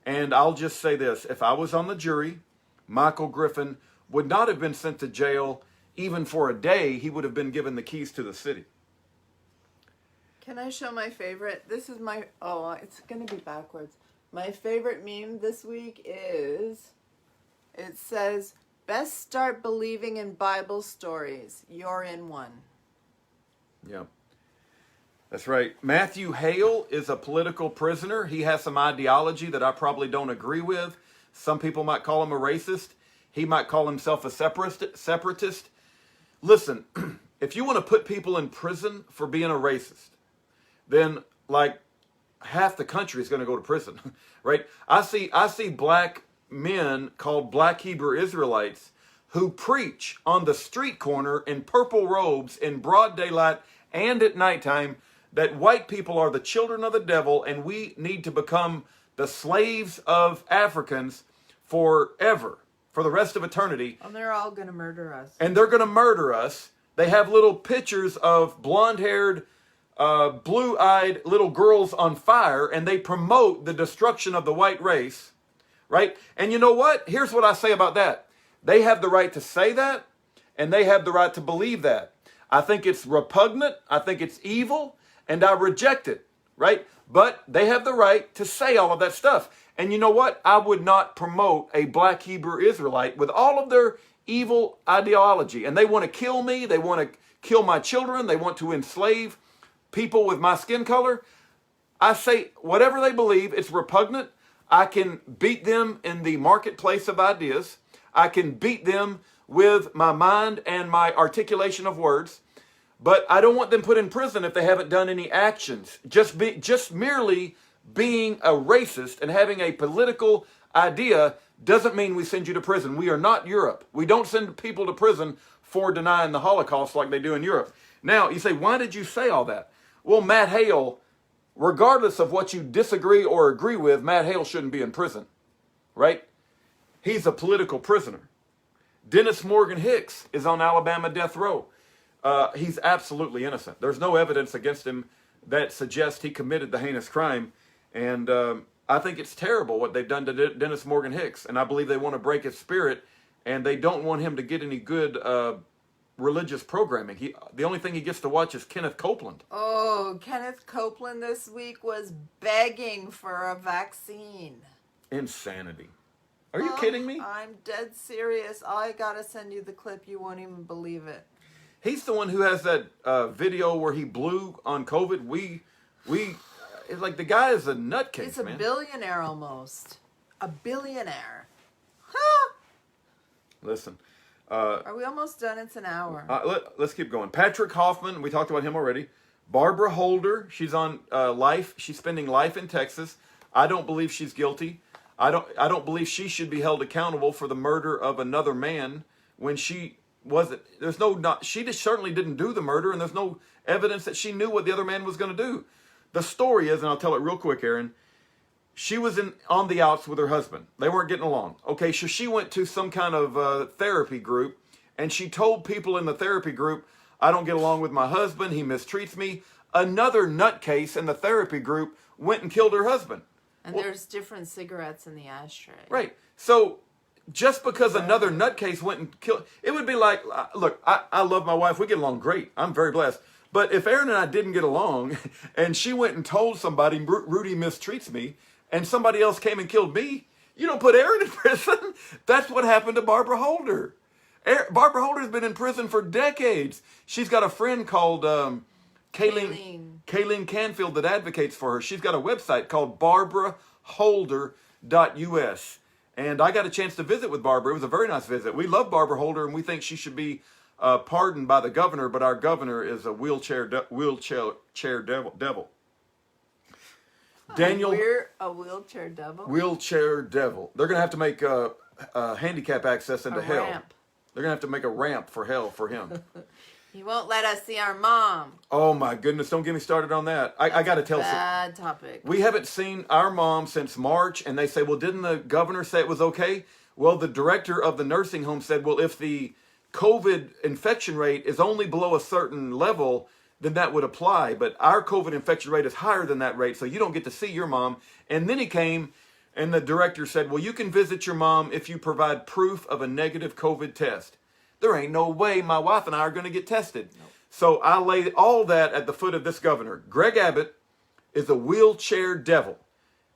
And I'll just say this, if I was on the jury, Michael Griffin would not have been sent to jail even for a day. He would have been given the keys to the city. Can I show my favorite? This is my, oh, it's going to be backwards. My favorite meme this week is, it says, best start believing in Bible stories. You're in one. Yeah. That's right. Matthew Hale is a political prisoner. He has some ideology that I probably don't agree with. Some people might call him a racist. He might call himself a separatist. Listen, if you want to put people in prison for being a racist, then like half the country is going to go to prison, right? I see black men called Black Hebrew Israelites who preach on the street corner in purple robes in broad daylight and at nighttime that white people are the children of the devil and we need to become the slaves of Africans forever, for the rest of eternity. And they're all going to murder us. And they're going to murder us. They have little pictures of blonde-haired, blue-eyed little girls on fire, and they promote the destruction of the white race, right? And you know what? Here's what I say about that. They have the right to say that, and they have the right to believe that. I think it's repugnant. I think it's evil, and I reject it, right? But they have the right to say all of that stuff. And you know what? I would not promote a Black Hebrew Israelite with all of their evil ideology. And they want to kill me. They want to kill my children. They want to enslave people with my skin color. I say, whatever they believe, it's repugnant. I can beat them in the marketplace of ideas. I can beat them with my mind and my articulation of words. But I don't want them put in prison if they haven't done any actions. Just merely being a racist and having a political idea doesn't mean we send you to prison. We are not Europe. We don't send people to prison for denying the Holocaust like they do in Europe. Now, you say, why did you say all that? Well, Matt Hale, regardless of what you disagree or agree with, Matt Hale shouldn't be in prison, right? He's a political prisoner. Dennis Morgan Hicks is on Alabama death row. He's absolutely innocent. There's no evidence against him that suggests he committed the heinous crime. And I think it's terrible what they've done to Dennis Morgan Hicks. And I believe they want to break his spirit, and they don't want him to get any good religious programming. The only thing he gets to watch is Kenneth Copeland. Oh, Kenneth Copeland this week was begging for a vaccine. Insanity. Are you kidding me? I'm dead serious. I gotta send you the clip. You won't even believe it. He's the one who has that video where he blew on COVID. It's like the guy is a nutcase, He's a man. billionaire almost. A billionaire. Listen. Are we almost done? It's an hour. Let's keep going. Patrick Hoffman, we talked about him already. Barbara Holder, she's on life. She's spending life in Texas. I don't believe she's guilty. I don't believe she should be held accountable for the murder of another man when she wasn't. She just certainly didn't do the murder, and there's no evidence that she knew what the other man was going to do. The story is, and I'll tell it real quick, Aaron. She was on the outs with her husband. They weren't getting along. Okay, so she went to some kind of therapy group, and she told people in the therapy group, I don't get along with my husband. He mistreats me. Another nutcase in the therapy group went and killed her husband. And there's different cigarettes in the ashtray. Right. So just because another nutcase went and killed, it would be like, look, I love my wife. We get along great. I'm very blessed. But if Aaron and I didn't get along and she went and told somebody Rudy mistreats me and somebody else came and killed me, you don't put Aaron in prison. That's what happened to Barbara Holder. Barbara Holder's been in prison for decades. She's got a friend called Kayleen Canfield that advocates for her. She's got a website called barbaraholder.us. And I got a chance to visit with Barbara. It was a very nice visit. We love Barbara Holder, and we think she should be pardoned by the governor, but our governor is a wheelchair devil. Daniel, we're a wheelchair devil. Wheelchair devil. They're going to have to make handicap access into hell. Ramp. They're going to have to make a ramp for hell for him. He won't let us see our mom. Oh my goodness! Don't get me started on that. I got to tell you, bad topic. We haven't seen our mom since March, and they say, "Well, didn't the governor say it was okay?" Well, the director of the nursing home said, well, if the COVID infection rate is only below a certain level, then that would apply. But our COVID infection rate is higher than that rate, so you don't get to see your mom. And then he came, and the director said, well, you can visit your mom if you provide proof of a negative COVID test. There ain't no way my wife and I are going to get tested. Nope. So I laid all that at the foot of this governor. Greg Abbott is a wheelchair devil,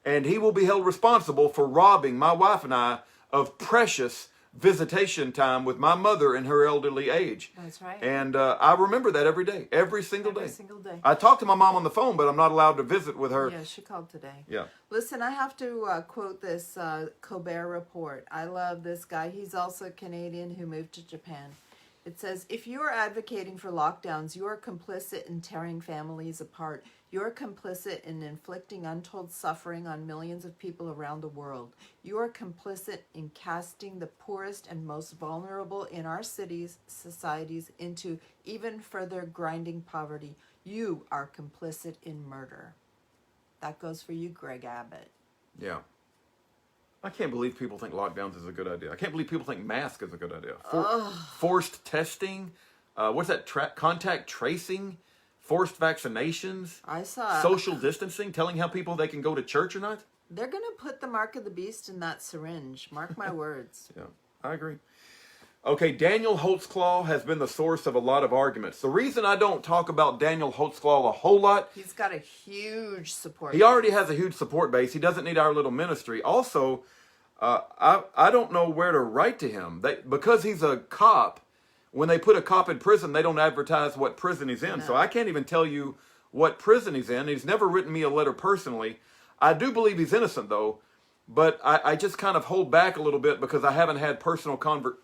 and he will be held responsible for robbing my wife and I of precious visitation time with my mother in her elderly age. That's right. And I remember that every day, every single day. Every single day. I talk to my mom on the phone, but I'm not allowed to visit with her. Yeah, she called today. Yeah. Listen, I have to quote this Colbert Report. I love this guy. He's also a Canadian who moved to Japan. It says, if you are advocating for lockdowns, you are complicit in tearing families apart. You're complicit in inflicting untold suffering on millions of people around the world. You are complicit in casting the poorest and most vulnerable in our cities, societies, into even further grinding poverty. You are complicit in murder. That goes for you, Greg Abbott. Yeah. I can't believe people think lockdowns is a good idea. I can't believe people think mask is a good idea. Forced testing, what's that? Contact tracing, forced vaccinations. I saw social distancing, telling how people they can go to church or not. They're going to put the mark of the beast in that syringe. Mark my words. Yeah, I agree. Okay, Daniel Holtzclaw has been the source of a lot of arguments. The reason I don't talk about Daniel Holtzclaw a whole lot, he's got a huge support. He already has a huge support base. He doesn't need our little ministry. Also, I don't know where to write to him. Because he's a cop, when they put a cop in prison, they don't advertise what prison he's in. No. So I can't even tell you what prison he's in. He's never written me a letter personally. I do believe he's innocent, though. But I just kind of hold back a little bit because I haven't had personal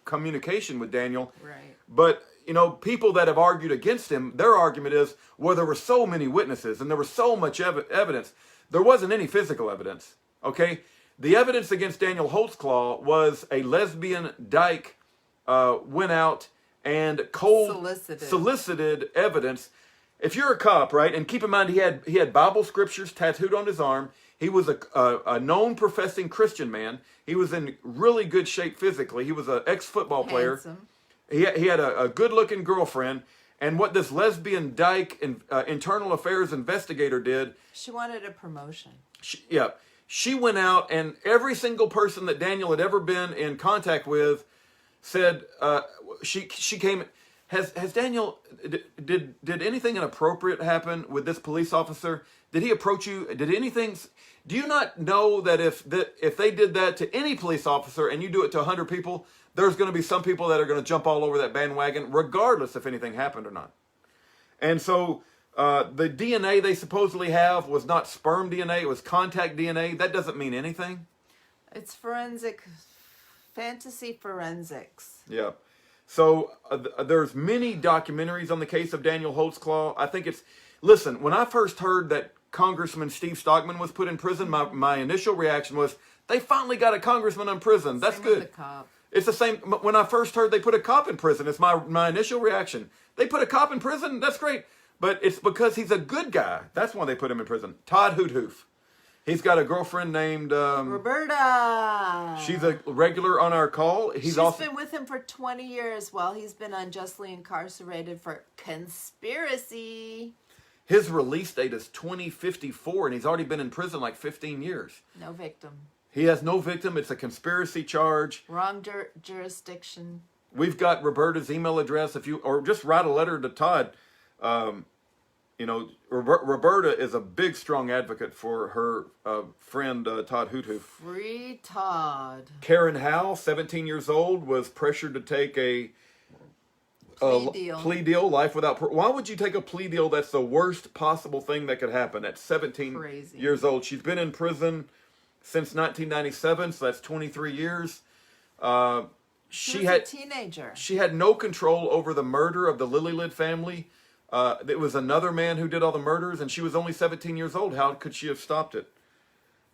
communication with Daniel. Right. But, you know, people that have argued against him, their argument is, well, there were so many witnesses and there was so much evidence. There wasn't any physical evidence, okay? The evidence against Daniel Holtzclaw was a lesbian dyke went out and solicited evidence. If you're a cop, right, and keep in mind he had Bible scriptures tattooed on his arm. He was a known professing Christian man. He was in really good shape physically. He was an ex-football player. Handsome. He had a good-looking girlfriend. And what this lesbian dyke internal affairs investigator did... She wanted a promotion. She went out, and every single person that Daniel had ever been in contact with said... She came... Has Daniel... Did anything inappropriate happen with this police officer? Did he approach you? Did anything... Do you not know that if they did that to any police officer and you do it to 100 people, there's going to be some people that are going to jump all over that bandwagon, regardless if anything happened or not? And so the DNA they supposedly have was not sperm DNA, it was contact DNA. That doesn't mean anything. It's fantasy forensics. Yeah. So there's many documentaries on the case of Daniel Holtzclaw. I think it's... Listen, when I first heard that Congressman Steve Stockman was put in prison, my initial reaction was, they finally got a congressman in prison. That's good. With the cop. It's the same. When I first heard they put a cop in prison, it's my initial reaction. They put a cop in prison? That's great. But it's because he's a good guy. That's why they put him in prison. Todd Hoothoof. He's got a girlfriend named... Roberta. She's a regular on our call. She's been with him for 20 years while he's been unjustly incarcerated for conspiracy. His release date is 2054, and he's already been in prison like 15 years. No victim. He has no victim. It's a conspiracy charge. Wrong jurisdiction. We've got Roberta's email address. Or just write a letter to Todd. Roberta is a big, strong advocate for her friend Todd Hoothoof. Free Todd. Karen Howe, 17 years old, was pressured to take a plea deal, life without parole. Why would you take a plea deal that's the worst possible thing that could happen at 17 years old? She's been in prison since 1997, so that's 23 years. She was a teenager. She had no control over the murder of the Lillylid family. It was another man who did all the murders, and she was only 17 years old. How could she have stopped it?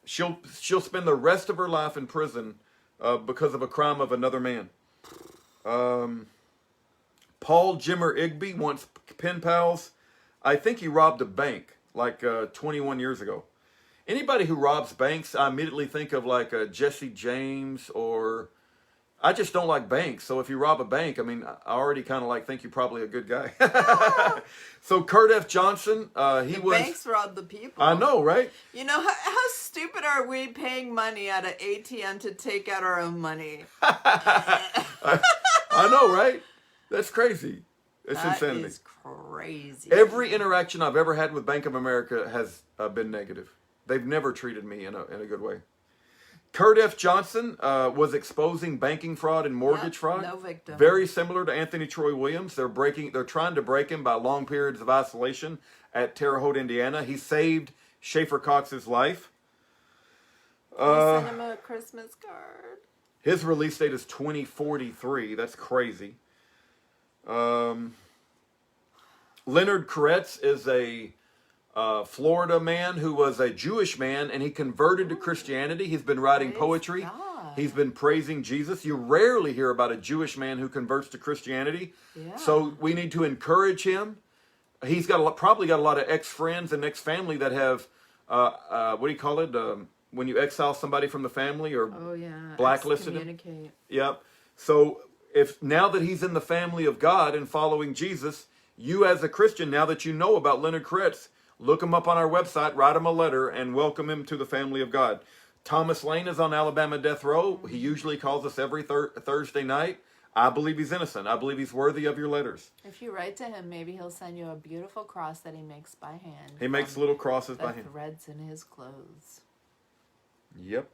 She'll spend the rest of her life in prison because of a crime of another man. Paul Jimmer Igby wants pen pals. I think he robbed a bank like 21 years ago. Anybody who robs banks, I immediately think of like Jesse James or I just don't like banks. So if you rob a bank, I mean, I already kind of like think you're probably a good guy. So Kurt F. Johnson, he was. Banks rob the people. I know, right? You know, how stupid are we paying money at an ATM to take out our own money? I know, right? That's crazy. It's insanity. That is crazy. Every interaction I've ever had with Bank of America has been negative. They've never treated me in a good way. Kurt F. Johnson was exposing banking fraud and mortgage fraud. No victim. Very similar to Anthony Troy Williams. They're trying to break him by long periods of isolation at Terre Haute, Indiana. He saved Schaefer Cox's life. Send him a Christmas card. His release date is 2043. That's crazy. Leonard Kretz is a Florida man who was a Jewish man, and he converted to Christianity. He's been writing poetry. God. He's been praising Jesus. You rarely hear about a Jewish man who converts to Christianity. Yeah. So we need to encourage him. He's probably got a lot of ex-friends and ex-family that have, what do you call it? When you exile somebody from the family or blacklisted him. Yep. So now that he's in the family of God and following Jesus, you as a Christian, now that you know about Leonard Kretz, look him up on our website, write him a letter, and welcome him to the family of God. Thomas Lane is on Alabama death row. He usually calls us every Thursday night. I believe he's innocent. I believe he's worthy of your letters. If you write to him, maybe he'll send you a beautiful cross that he makes by hand. He makes little crosses by hand. Threads in his clothes. Yep.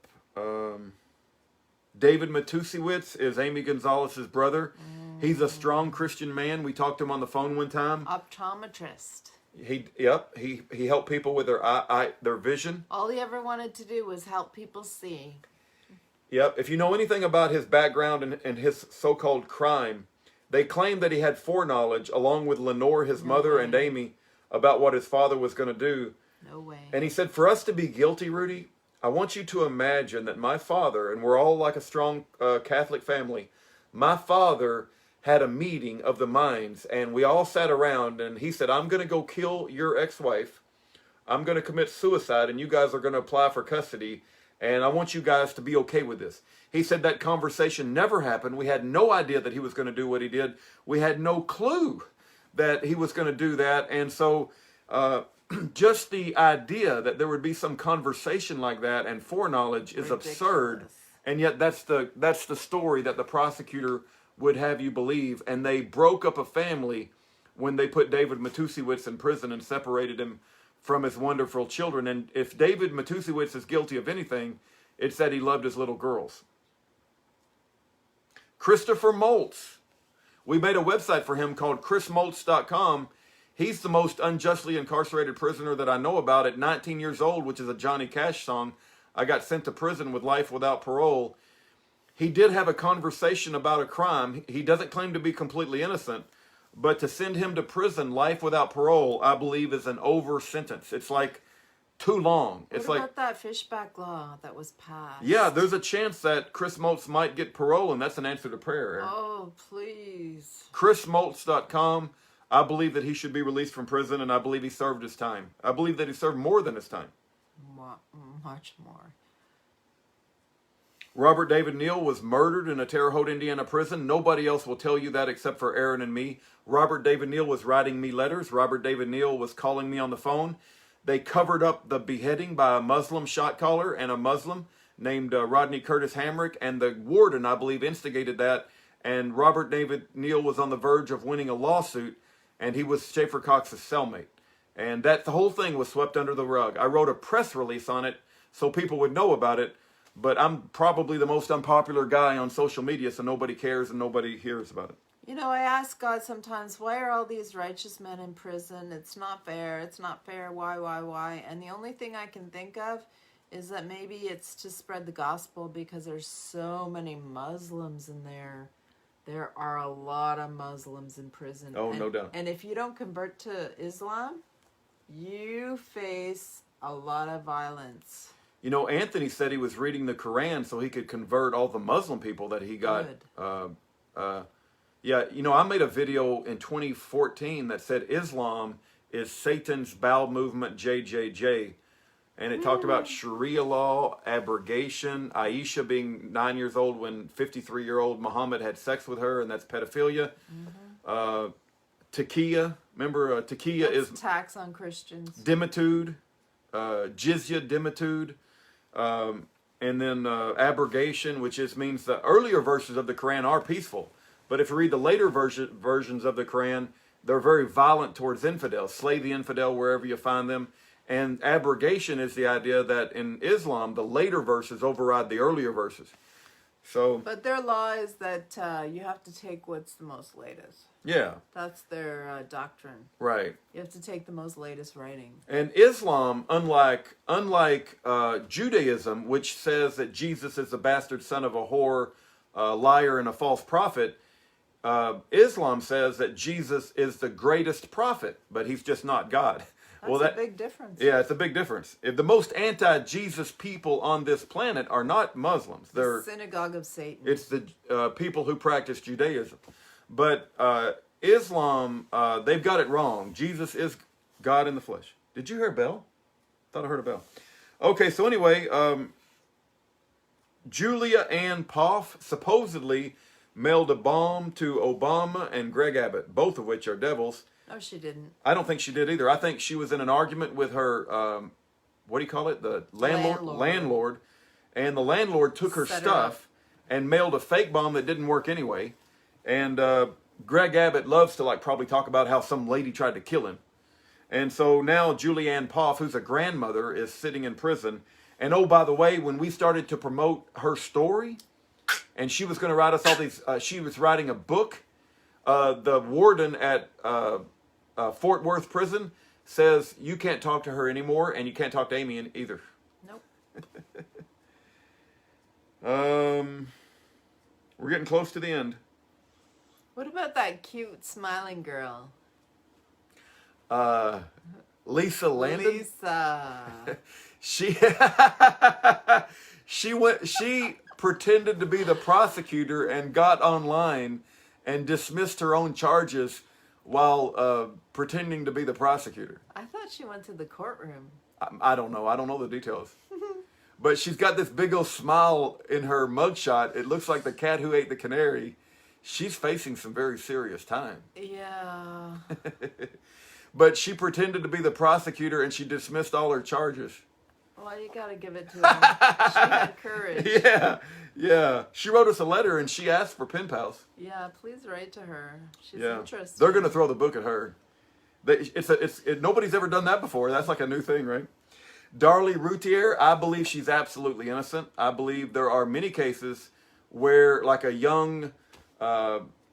David Matusiewicz is Amy Gonzalez's brother. He's a strong Christian man. We talked to him on the phone one time. Optometrist. He helped people with their vision. All he ever wanted to do was help people see. Yep. If you know anything about his background and his so-called crime, they claim that he had foreknowledge, along with Lenore, his mother, and Amy, about what his father was going to do. No way. And he said, for us to be guilty, Rudy, I want you to imagine that my father, and we're all like a strong Catholic family, my father had a meeting of the minds, and we all sat around, and he said, I'm going to go kill your ex-wife. I'm going to commit suicide, and you guys are going to apply for custody, and I want you guys to be okay with this. He said that conversation never happened. We had no idea that he was going to do what he did. We had no clue that he was going to do that, and so just the idea that there would be some conversation like that and foreknowledge is absurd, and yet that's the story that the prosecutor would have you believe. And they broke up a family when they put David Matusiewicz in prison and separated him from his wonderful children. And if David Matusiewicz is guilty of anything, it's that he loved his little girls. Christopher Moltz. We made a website for him called chrismoltz.com. He's the most unjustly incarcerated prisoner that I know about. At 19 years old, which is a Johnny Cash song, I got sent to prison with life without parole. He did have a conversation about a crime. He doesn't claim to be completely innocent, but to send him to prison, life without parole, I believe is an over sentence. It's like too long. What it's about like that fishback law that was passed? Yeah, there's a chance that Chris Moltz might get parole, and that's an answer to prayer. Oh, please. chrismoltz.com. I believe that he should be released from prison, and I believe he served his time. I believe that he served more than his time. Much more. Robert David Neal was murdered in a Terre Haute, Indiana prison. Nobody else will tell you that except for Aaron and me. Robert David Neal was writing me letters. Robert David Neal was calling me on the phone. They covered up the beheading by a Muslim shot caller and a Muslim named Rodney Curtis Hamrick, and the warden, I believe, instigated that. And Robert David Neal was on the verge of winning a lawsuit, and he was Schaefer Cox's cellmate. And the whole thing was swept under the rug. I wrote a press release on it so people would know about it, but I'm probably the most unpopular guy on social media, so nobody cares and nobody hears about it. You know, I ask God sometimes, why are all these righteous men in prison? It's not fair. It's not fair. Why? And the only thing I can think of is that maybe it's to spread the gospel, because there's so many Muslims in there. There are a lot of Muslims in prison. Oh, no doubt. And if you don't convert to Islam, you face a lot of violence. You know, Anthony said he was reading the Quran so he could convert all the Muslim people that he got. Yeah, you know, I made a video in 2014 that said Islam is Satan's bowel movement JJJ. And it talked about Sharia law, abrogation, Aisha being 9 years old when 53-year-old Muhammad had sex with her, and that's pedophilia. Taqiyya, remember Taqiyya is tax on Christians. Dimitude, jizya, dimitude, and then abrogation, which means the earlier verses of the Quran are peaceful. But if you read the later versions of the Quran, they're very violent towards infidels. Slay the infidel wherever you find them. And abrogation is the idea that in Islam, the later verses override the earlier verses. So, but their law is that you have to take what's the most latest. Yeah. That's their doctrine. Right. You have to take the most latest writing. And Islam, unlike Judaism, which says that Jesus is the bastard son of a whore, a liar, and a false prophet, Islam says that Jesus is the greatest prophet, but he's just not God. That's a big difference. Yeah, it's a big difference. If the most anti-Jesus people on this planet are not Muslims. They're the synagogue of Satan. It's the people who practice Judaism. But Islam, they've got it wrong. Jesus is God in the flesh. Did you hear a bell? Thought I heard a bell. Okay, so anyway, Julia Ann Poff supposedly mailed a bomb to Obama and Greg Abbott, both of which are devils. No, she didn't. I don't think she did either. I think she was in an argument with her, what do you call it? The landlord. And the landlord took her stuff and mailed a fake bomb that didn't work anyway. And Greg Abbott loves to probably talk about how some lady tried to kill him. And so now Julianne Poff, who's a grandmother, is sitting in prison. And oh, by the way, when we started to promote her story, and she was going to write us all these, she was writing a book. The warden at Fort Worth prison says you can't talk to her anymore, and you can't talk to Amy either. Nope. We're getting close to the end. What about that cute smiling girl? Lisa Landon. Lisa. She pretended to be the prosecutor and got online and dismissed her own charges while pretending to be the prosecutor. I thought she went to the courtroom. I don't know. I don't know the details. But she's got this big old smile in her mugshot. It looks like the cat who ate the canary. She's facing some very serious time. Yeah. But she pretended to be the prosecutor and she dismissed all her charges. Well, you gotta give it to her. She had courage. Yeah. She wrote us a letter and she asked for pen pals. Yeah, please write to her. She's interested. They're going to throw the book at her. Nobody's ever done that before. That's like a new thing, right? Darlie Routier, I believe she's absolutely innocent. I believe there are many cases where like a young,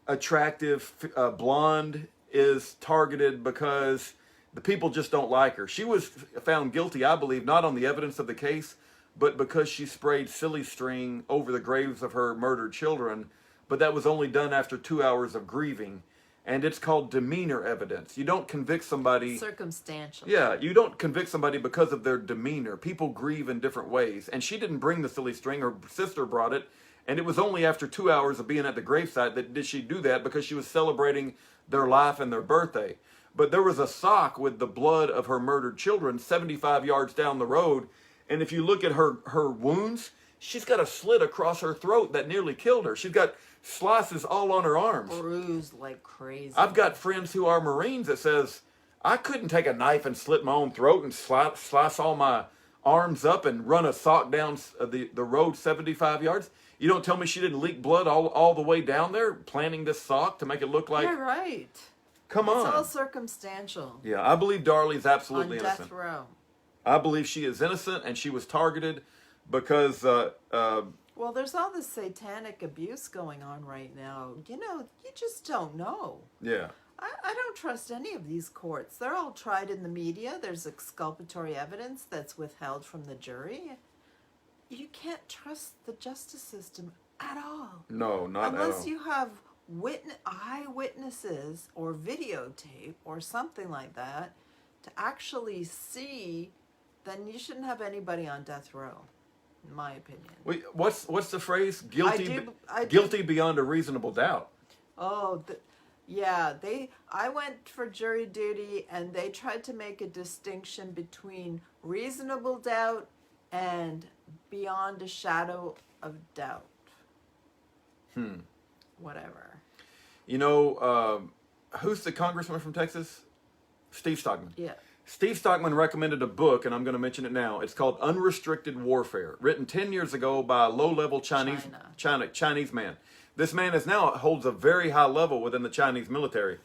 attractive blonde is targeted because the people just don't like her. She was found guilty, I believe, not on the evidence of the case, but because she sprayed silly string over the graves of her murdered children. But that was only done after 2 hours of grieving. And it's called demeanor evidence. You don't convict somebody... Circumstantial. Yeah, you don't convict somebody because of their demeanor. People grieve in different ways. And she didn't bring the silly string. Her sister brought it. And it was only after 2 hours of being at the gravesite that did she do that, because she was celebrating their life and their birthday. But there was a sock with the blood of her murdered children 75 yards down the road. And if you look at her wounds, she's got a slit across her throat that nearly killed her. She's got slices all on her arms. Bruised like crazy. I've got friends who are Marines that says, I couldn't take a knife and slit my own throat and slice all my arms up and run a sock down the road 75 yards. You don't tell me she didn't leak blood all the way down there planning this sock to make it look like... You're right. Come on. It's all circumstantial. Yeah, I believe Darlie's absolutely innocent. On death row. I believe she is innocent and she was targeted because... well, there's all this satanic abuse going on right now. You know, you just don't know. Yeah. I don't trust any of these courts. They're all tried in the media. There's exculpatory evidence that's withheld from the jury. You can't trust the justice system at all. No, not at all. Unless you have eyewitnesses or videotape or something like that to actually see, then you shouldn't have anybody on death row, in my opinion. Wait, what's the phrase? Guilty I do. Guilty beyond a reasonable doubt. Oh, Yeah, I went for jury duty and they tried to make a distinction between reasonable doubt and beyond a shadow of doubt. Whatever. You know, who's the congressman from Texas? Steve Stockman. Yeah. Steve Stockman recommended a book, and I'm going to mention it now. It's called Unrestricted Warfare, written 10 years ago by a low-level Chinese man. This man holds a very high level within the Chinese military.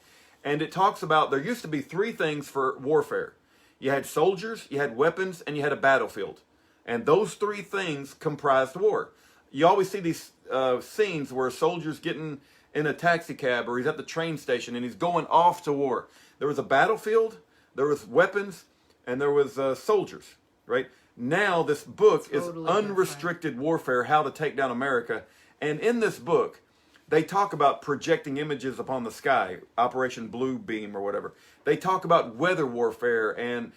And it talks about there used to be three things for warfare. You had soldiers, you had weapons, and you had a battlefield. And those three things comprised war. You always see these scenes where a soldier's getting in a taxi cab or he's at the train station and he's going off to war. There was a battlefield, there was weapons, and there was soldiers, right? Now this book is Unrestricted Warfare, How to Take Down America. And in this book, they talk about projecting images upon the sky, Operation Blue Beam or whatever. They talk about weather warfare and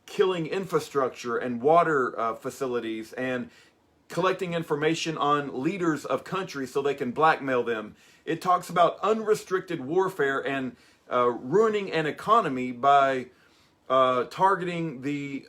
killing infrastructure and water facilities and collecting information on leaders of countries so they can blackmail them. It talks about unrestricted warfare and ruining an economy by targeting the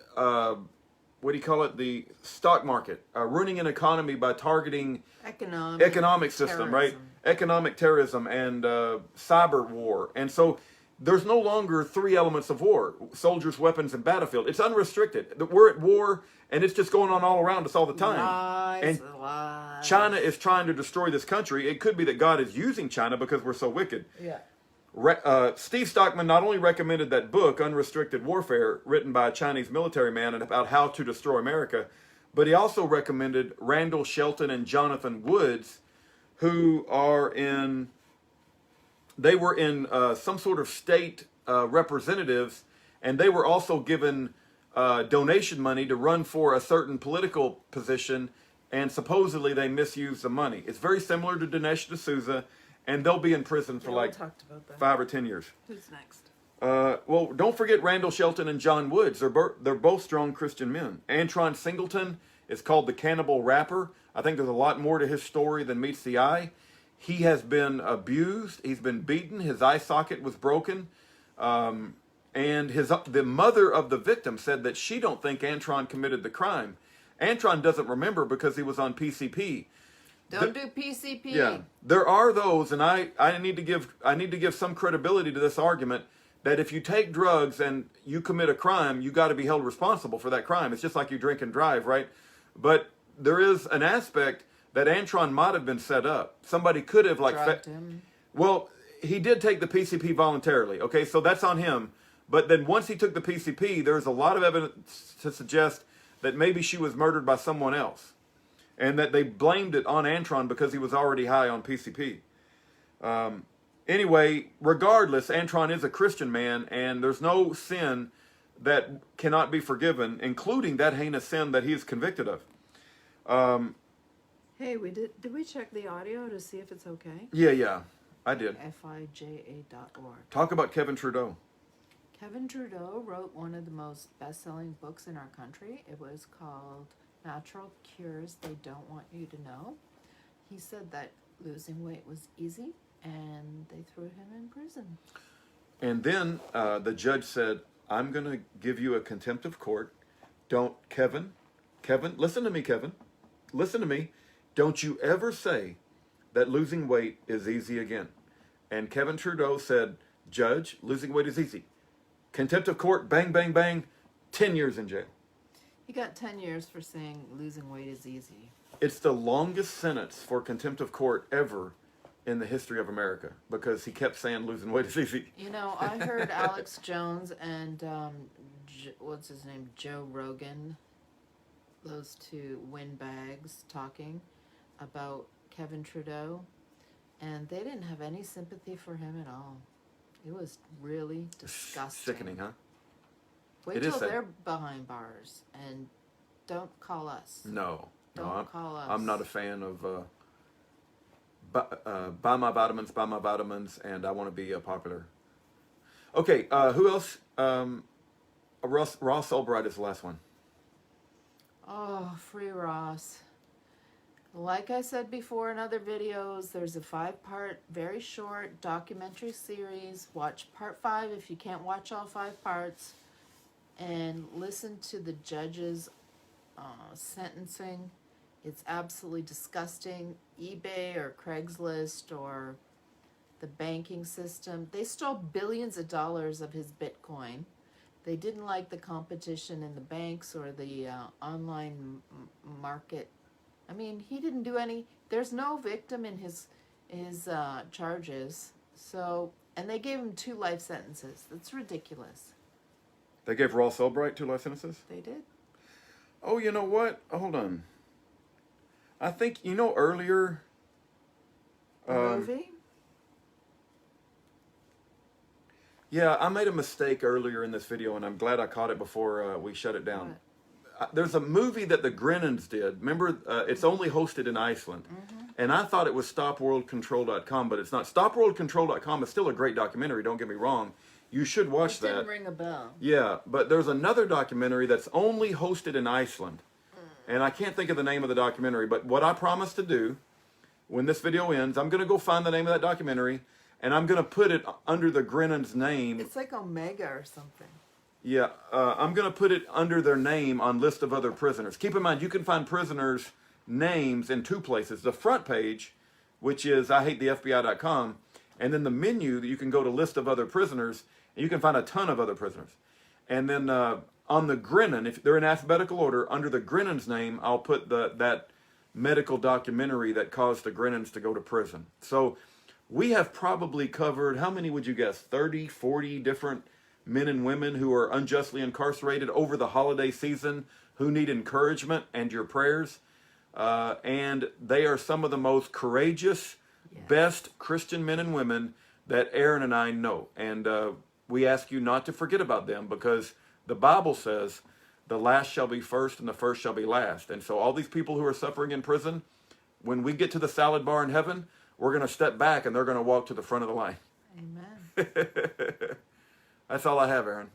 the stock market, ruining an economy by targeting economic system, right? Economic terrorism and cyber war. And so there's no longer three elements of war: soldiers, weapons, and battlefield. It's unrestricted. We're at war, and it's just going on all around us all the time. Lies. China is trying to destroy this country. It could be that God is using China because we're so wicked. Yeah. Steve Stockman not only recommended that book, Unrestricted Warfare, written by a Chinese military man and about how to destroy America, but he also recommended Randall Shelton and Jonathan Woods, who were in some sort of state representatives, and they were also given donation money to run for a certain political position, and supposedly they misused the money. It's very similar to Dinesh D'Souza, and they'll be in prison for 5 or 10 years. Who's next? Well, don't forget Randall Shelton and John Woods. They're both strong Christian men. Antron Singleton is called the Cannibal Rapper. I think there's a lot more to his story than meets the eye. He has been abused. He's been beaten. His eye socket was broken. And the mother of the victim said that she don't think Antron committed the crime. Antron doesn't remember because he was on PCP. Don't do PCP. Yeah, there are those, and I need to give some credibility to this argument that if you take drugs and you commit a crime, you got to be held responsible for that crime. It's just like you drink and drive, right? But there is an aspect that Antron might have been set up. Somebody could have drugged him. Well, he did take the PCP voluntarily. Okay, so that's on him. But then once he took the PCP, there's a lot of evidence to suggest that maybe she was murdered by someone else, and that they blamed it on Antron because he was already high on PCP. Anyway, regardless, Antron is a Christian man, and there's no sin that cannot be forgiven, including that heinous sin that he is convicted of. Hey, did we check the audio to see if it's okay? Yeah, I did. FIJA.org. Talk about Kevin Trudeau. Kevin Trudeau wrote one of the most best-selling books in our country. It was called Natural Cures They Don't Want You to Know. He said that losing weight was easy, and they threw him in prison. And then the judge said, I'm going to give you a contempt of court. Kevin, listen to me, Kevin. Listen to me. Don't you ever say that losing weight is easy again. And Kevin Trudeau said, Judge, losing weight is easy. Contempt of court, bang, bang, bang, 10 years in jail. He got 10 years for saying losing weight is easy. It's the longest sentence for contempt of court ever in the history of America because he kept saying losing weight is easy. You know, I heard Alex Jones and, what's his name, Joe Rogan, those two windbags talking about Kevin Trudeau, and they didn't have any sympathy for him at all. It was really disgusting. Sickening, huh? Wait till they're behind bars, and don't call us. No, call us. I'm not a fan of buy my vitamins, and I want to be popular. Okay, who else? Ross Ulbright is the last one. Oh, free Ross. Like I said before in other videos, there's a 5-part, very short documentary series. Watch part 5 if you can't watch all 5 parts. And listen to the judge's sentencing. It's absolutely disgusting. eBay or Craigslist or the banking system. They stole billions of dollars of his Bitcoin. They didn't like the competition in the banks or the online market. I mean, he didn't do any. There's no victim in his charges. So, and they gave him 2 life sentences. That's ridiculous. They gave Ross Ulbright 2 life sentences? They did. Oh, you know what? Hold on. I think, earlier... The movie? Yeah, I made a mistake earlier in this video, and I'm glad I caught it before we shut it down. There's a movie that the Grennans did. Remember, it's only hosted in Iceland. And I thought it was StopWorldControl.com, but it's not. StopWorldControl.com is still a great documentary, don't get me wrong. You should watch that. Didn't ring a bell. Yeah, but there's another documentary that's only hosted in Iceland. And I can't think of the name of the documentary, but what I promise to do when this video ends, I'm going to go find the name of that documentary, and I'm going to put it under the Grennans' name. It's like Omega or something. Yeah, I'm going to put it under their name on list of other prisoners. Keep in mind, you can find prisoners' names in 2 places. The front page, which is IHateTheFBI.com, and then the menu that you can go to list of other prisoners, and you can find a ton of other prisoners. And then on the Grennan, if they're in alphabetical order, under the Grennan's name, I'll put that medical documentary that caused the Grennans to go to prison. So we have probably covered, how many would you guess, 30, 40 different men and women who are unjustly incarcerated over the holiday season, who need encouragement and your prayers. And they are some of the most courageous, best Christian men and women that Aaron and I know. And we ask you not to forget about them, because the Bible says the last shall be first and the first shall be last. And so all these people who are suffering in prison, when we get to the salad bar in heaven, we're going to step back and they're going to walk to the front of the line. Amen. That's all I have, Aaron.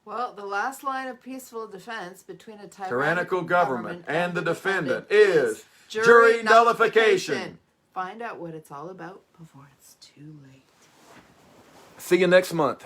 Well, the last line of peaceful defense between a Tyrannical government and the defendant is jury nullification. Find out what it's all about before it's too late. See you next month.